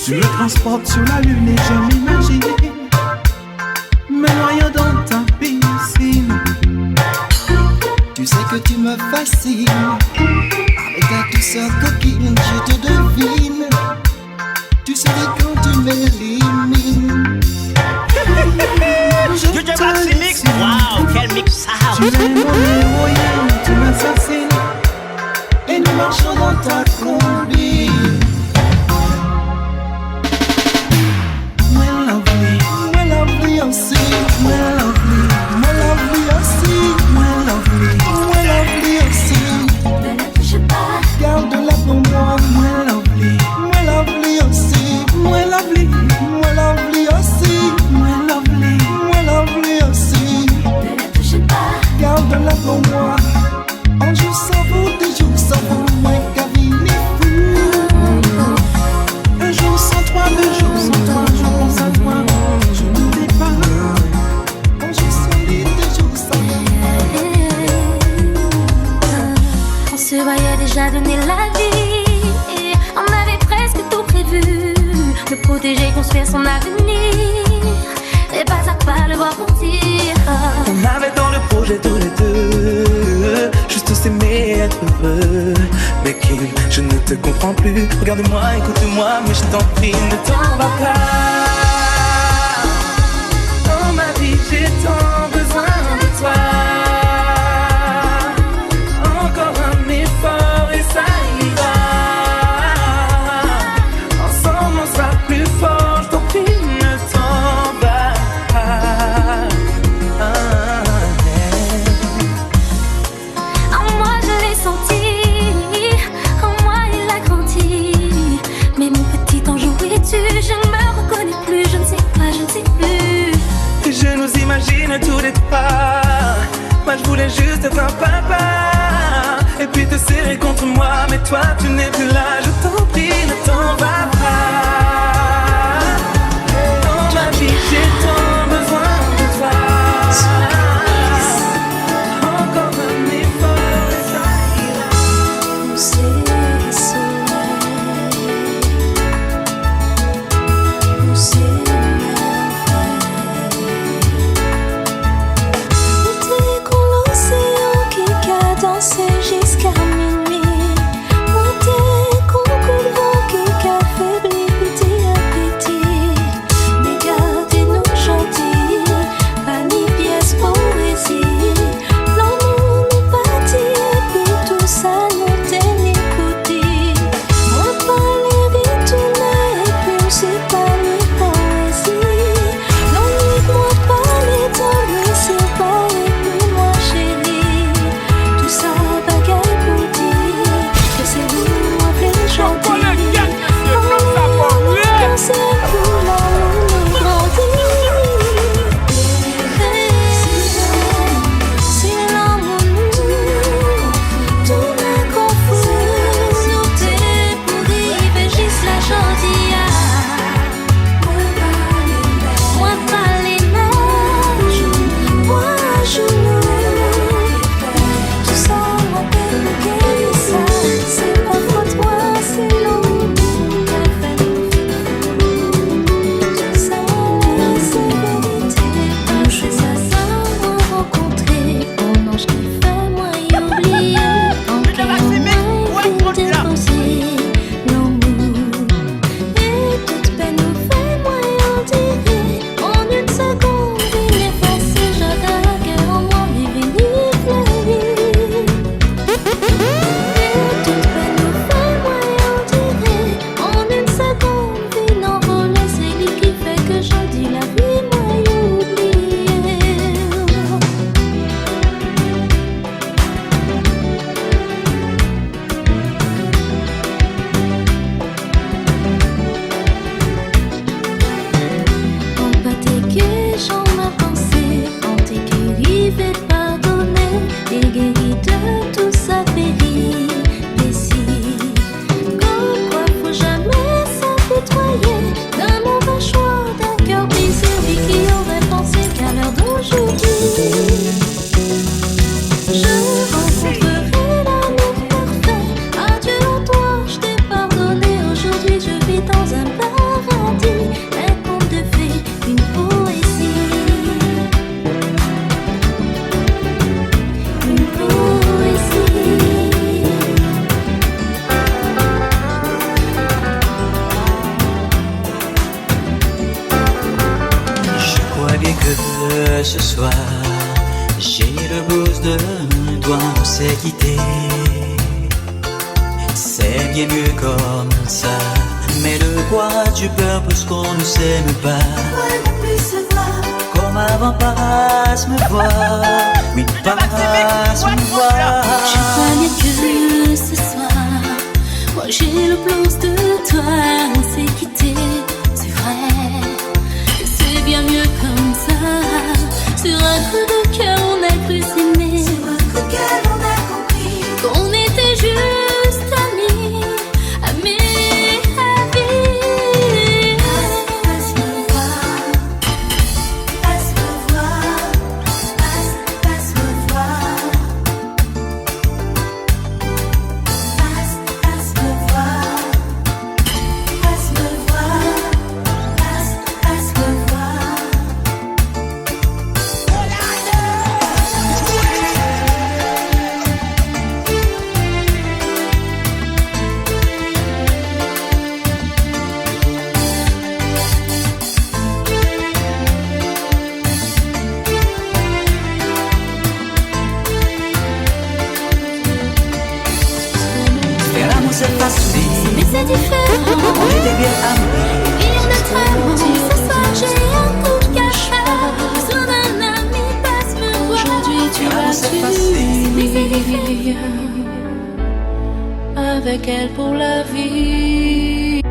Speaker 9: Tu me transportes sur la lune et je m'imagine me noyant dans ta piscine.
Speaker 11: Tu sais que tu me fascines. Avec ta douceur coquine, je te devine. Tu sais quand tu m'élimines.
Speaker 6: Je te Maximix, wow, quel mix.
Speaker 9: Tu es mon héroïne, tu m'assassines. Et nous marchons dans ta combine. We're lovely,
Speaker 11: we're lovely aussi.
Speaker 9: we're lovely,
Speaker 11: We're lovely aussi.
Speaker 9: we're lovely,
Speaker 11: We're lovely aussi.
Speaker 5: Ne la touche pas.
Speaker 11: Garde-la pour moi.
Speaker 9: we're lovely,
Speaker 11: We're lovely aussi.
Speaker 9: we're lovely,
Speaker 11: We're lovely aussi.
Speaker 9: we're lovely.
Speaker 11: We're lovely aussi.
Speaker 5: Ne la touche pas.
Speaker 11: Garde-la pour moi. Un jour sans vous, des jours sans vous, moins qu'Avini fou.
Speaker 9: Un jour sans toi, 2 jours sans toi, je pense à toi, je n'oublie pas.
Speaker 11: Un jour sans lui, des jours sans
Speaker 5: On se voyait déjà donner la vie. Et on avait presque tout prévu. Le protéger, construire son avenir. Et pas à pas le voir partir.
Speaker 3: On avait dans le projet tous les deux juste s'aimer, être heureux. Mais Kim, je ne te comprends plus. Regarde-moi, écoute-moi, mais je t'en prie, ne t'en va pas. Dans ma vie, j'ai tant besoin de toi. Encore un effort et ça ira. Ensemble, on sera plus fort. Je t'en prie, ne t'en va pas.
Speaker 5: En moi je l'ai senti, en moi il a grandi. Mais mon petit ange, où es-tu? Je ne me reconnais plus, je ne sais pas, je ne sais plus.
Speaker 3: Je nous imagine tous les trois. Moi je voulais juste être un papa et puis te serrer contre moi. Mais toi tu n'es plus là, je t'en prie, ne t'en va pas. Dans ma vie j'ai tant besoin de toi. Encore un effort et ça ira.
Speaker 5: Pousser le soleil, pousser
Speaker 12: L'été qu'on l'océan qui cadençait jusqu'à minuit. Monter qu'on coule qui a fait
Speaker 13: que ce soir j'ai le blues de toi, on s'est quitté. C'est bien mieux comme ça. Mais de quoi tu peur puisqu'on ne s'aime pas?
Speaker 12: On ne plus se voir.
Speaker 13: Comme avant, passe me voir. Oui, passe me voir.
Speaker 12: Je crois bien que ce soir, moi j'ai le blues de toi, on s'est quitté. C'est vrai, et c'est bien mieux comme ça. Sur un coup de cœur, on a cru s'aimer. Sur un coup de cœur, on a compris qu'on était juste amis, amis.
Speaker 13: Mais c'est différent. On était bien amis.
Speaker 12: Et on est très loin. Ce soir j'ai un coup de cachet. Besoin d'un ami, passe me voir. Aujourd'hui tu vas t'unir avec elle pour la vie.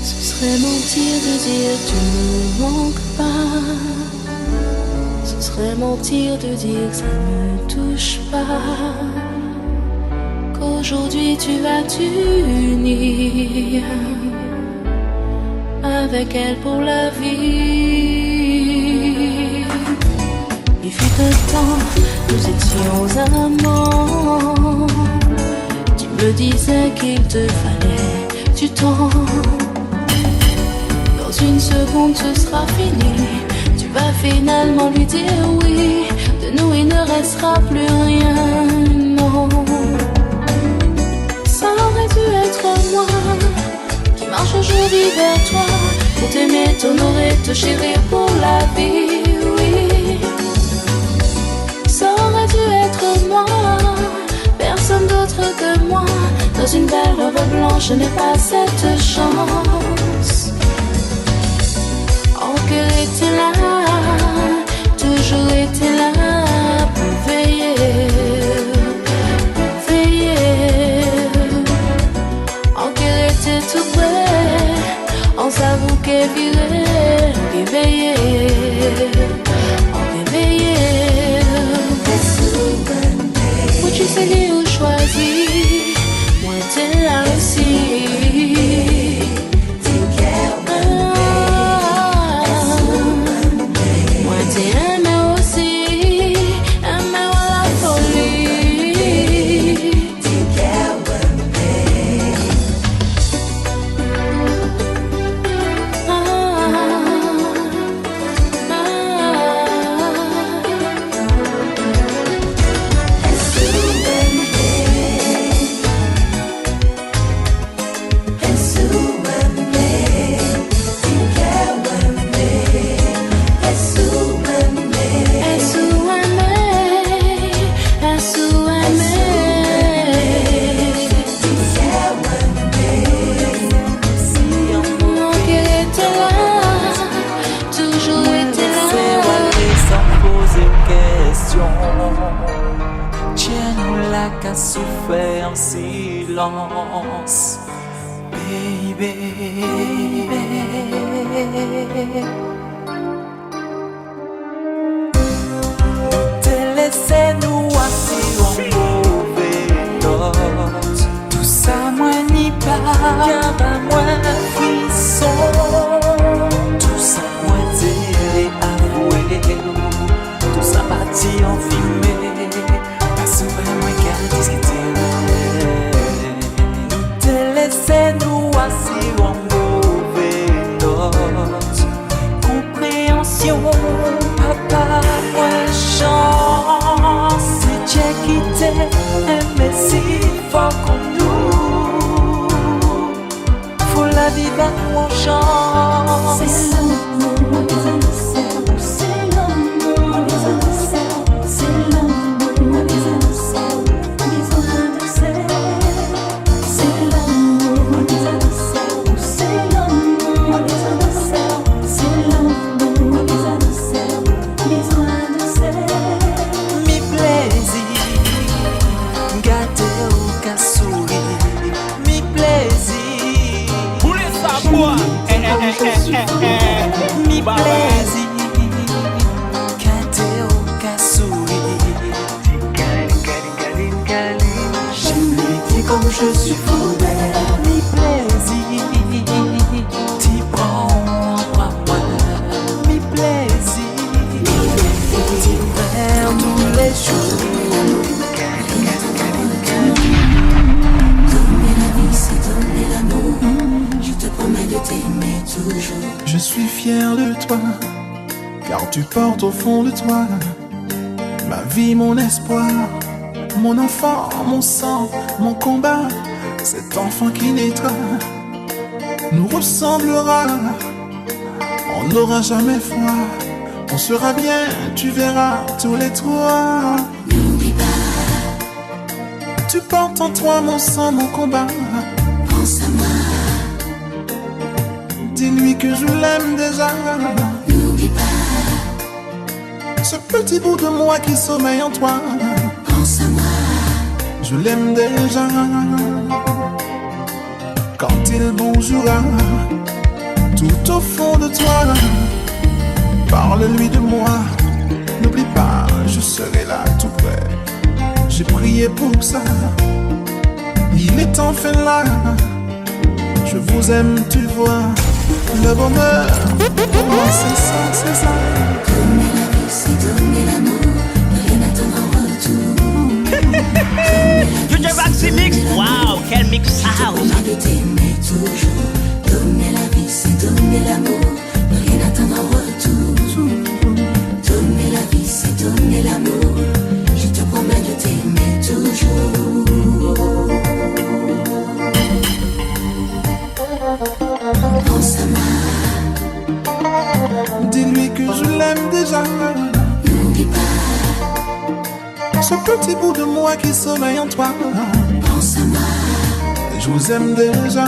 Speaker 12: Ce serait mentir de dire tu ne manques pas. Ce serait mentir de dire que ça ne touche pas. Aujourd'hui tu vas t'unir avec elle pour la vie. Il fut un temps, nous étions amants. Tu me disais qu'il te fallait du temps. Dans une seconde ce sera fini. Tu vas finalement lui dire oui. De nous il ne restera plus rien, non. Ça aurait dû être moi qui marche aujourd'hui vers toi pour t'aimer, t'honorer, te chérir pour la vie, oui. Ça aurait dû être moi, personne d'autre que moi. Dans une belle robe blanche, je n'ai pas cette chance. Encore était là, toujours été là pour veiller. Tout près, on s'avoue qu'elle virait, on réveillait, on réveillait. Moi tu sais qui ou choisi, moi t'es là aussi. Moi t'es aimé aussi, aimé à la folie.
Speaker 13: Qu'à souffrir en silence, baby. Te laisser nous assis en mauvais note. Tout ça moi n'y pas, car à moi frisson. Tout ça moi t'ai avoué, tout ça parti en filmé. Te laisser nous assis en mauvais
Speaker 9: Je suis fier de toi, car tu portes au fond de toi ma vie, mon espoir, mon enfant, mon sang, mon combat. Cet enfant qui naîtra nous ressemblera. On n'aura jamais froid, on sera bien, tu verras tous les trois.
Speaker 12: N'oublie pas,
Speaker 9: tu portes en toi mon sang, mon combat.
Speaker 12: Pense à moi,
Speaker 9: dis-lui que je l'aime déjà.
Speaker 12: N'oublie pas,
Speaker 9: ce petit bout de moi qui sommeille en toi.
Speaker 12: Pense à moi,
Speaker 9: je l'aime déjà. Quand il bougera tout au fond de toi, parle-lui de moi. N'oublie pas, je serai là tout près. J'ai prié pour ça, il est enfin là. Je vous aime, tu vois. Le bonheur, pour moi c'est ça, c'est ça.
Speaker 12: Donner la vie, c'est donner l'amour, rien n'attendre en retour.
Speaker 6: Future Maxi Mix, wow, quel mix house.
Speaker 12: Je te t'aimer toujours. Donner la vie, c'est donner l'amour, rien n'attendre en retour. Donner la vie, c'est donner l'amour, je te promets de t'aimer toujours. Pense à moi,
Speaker 9: dis-lui que je l'aime déjà.
Speaker 12: N'oublie pas,
Speaker 9: ce petit bout de moi qui sommeille en toi.
Speaker 12: Pense à moi,
Speaker 9: je vous aime déjà.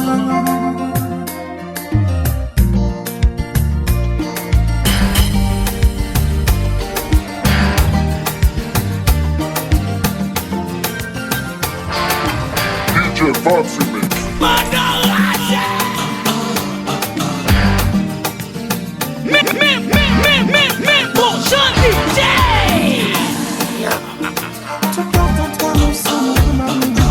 Speaker 10: DJ Maxi Mix.
Speaker 6: Bon jeune DJ.
Speaker 9: Tu portes en toi mon sang, mon combat.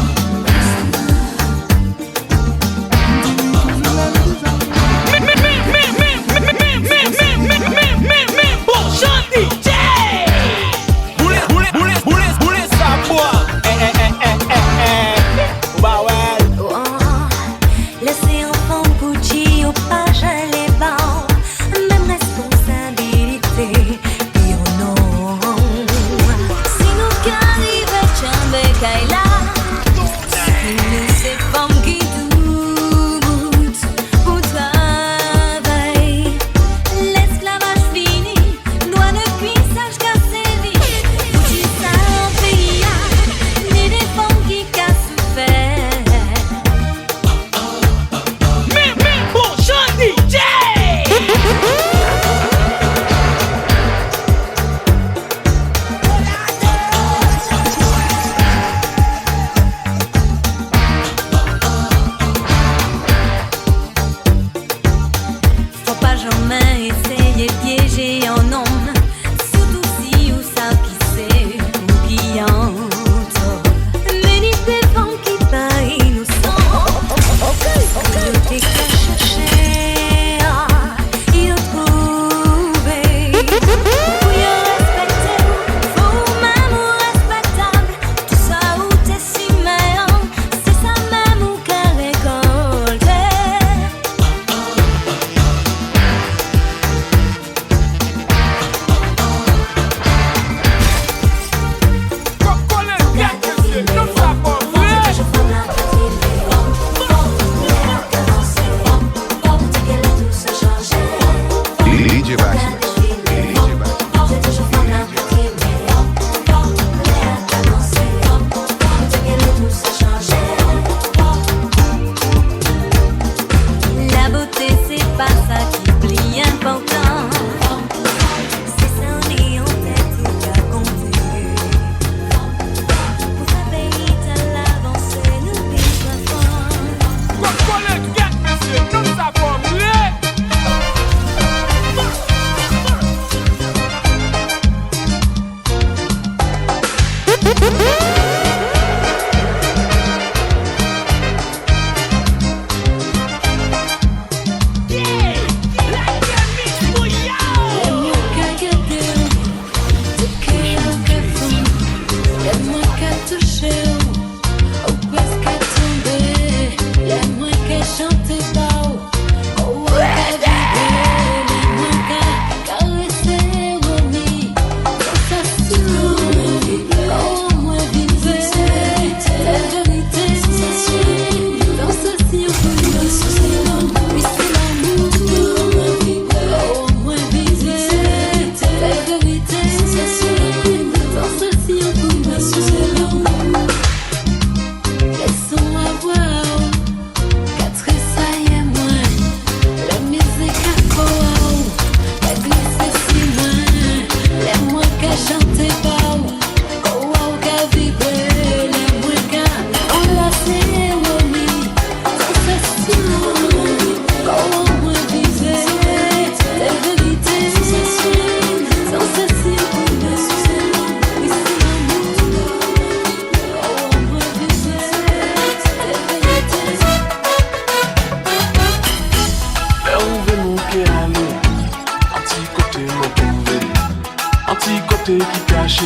Speaker 9: côté qui cachait.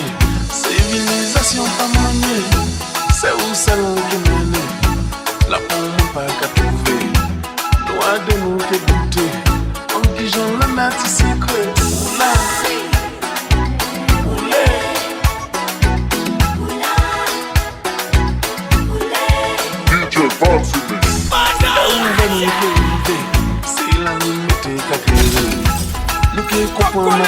Speaker 9: Civilisation pas maniée, c'est où celle qui mène. La pomme pas qu'à trouver. Loin de nous que douter. En pigeon le matin secret. Oula, oulé.
Speaker 10: DJ Boxy Mix.
Speaker 9: C'est la limite qu'a créé. Le qui comprend ma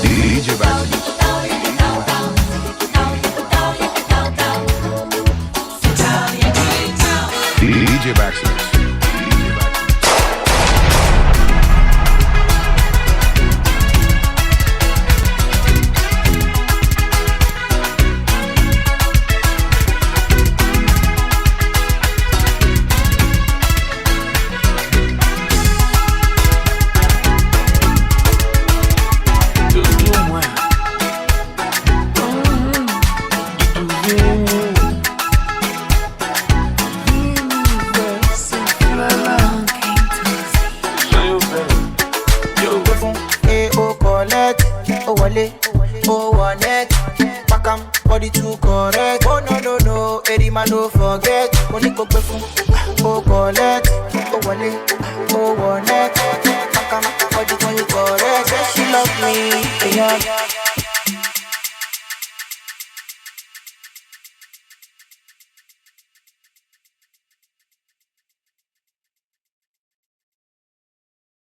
Speaker 1: DJ Baxter. DJ Baxter.
Speaker 8: Body too correct. Oh no, Eddie man don't forget. Money go before. Oh collect. Oh wale. Oh one neck. Body too correct. She love me. Yeah.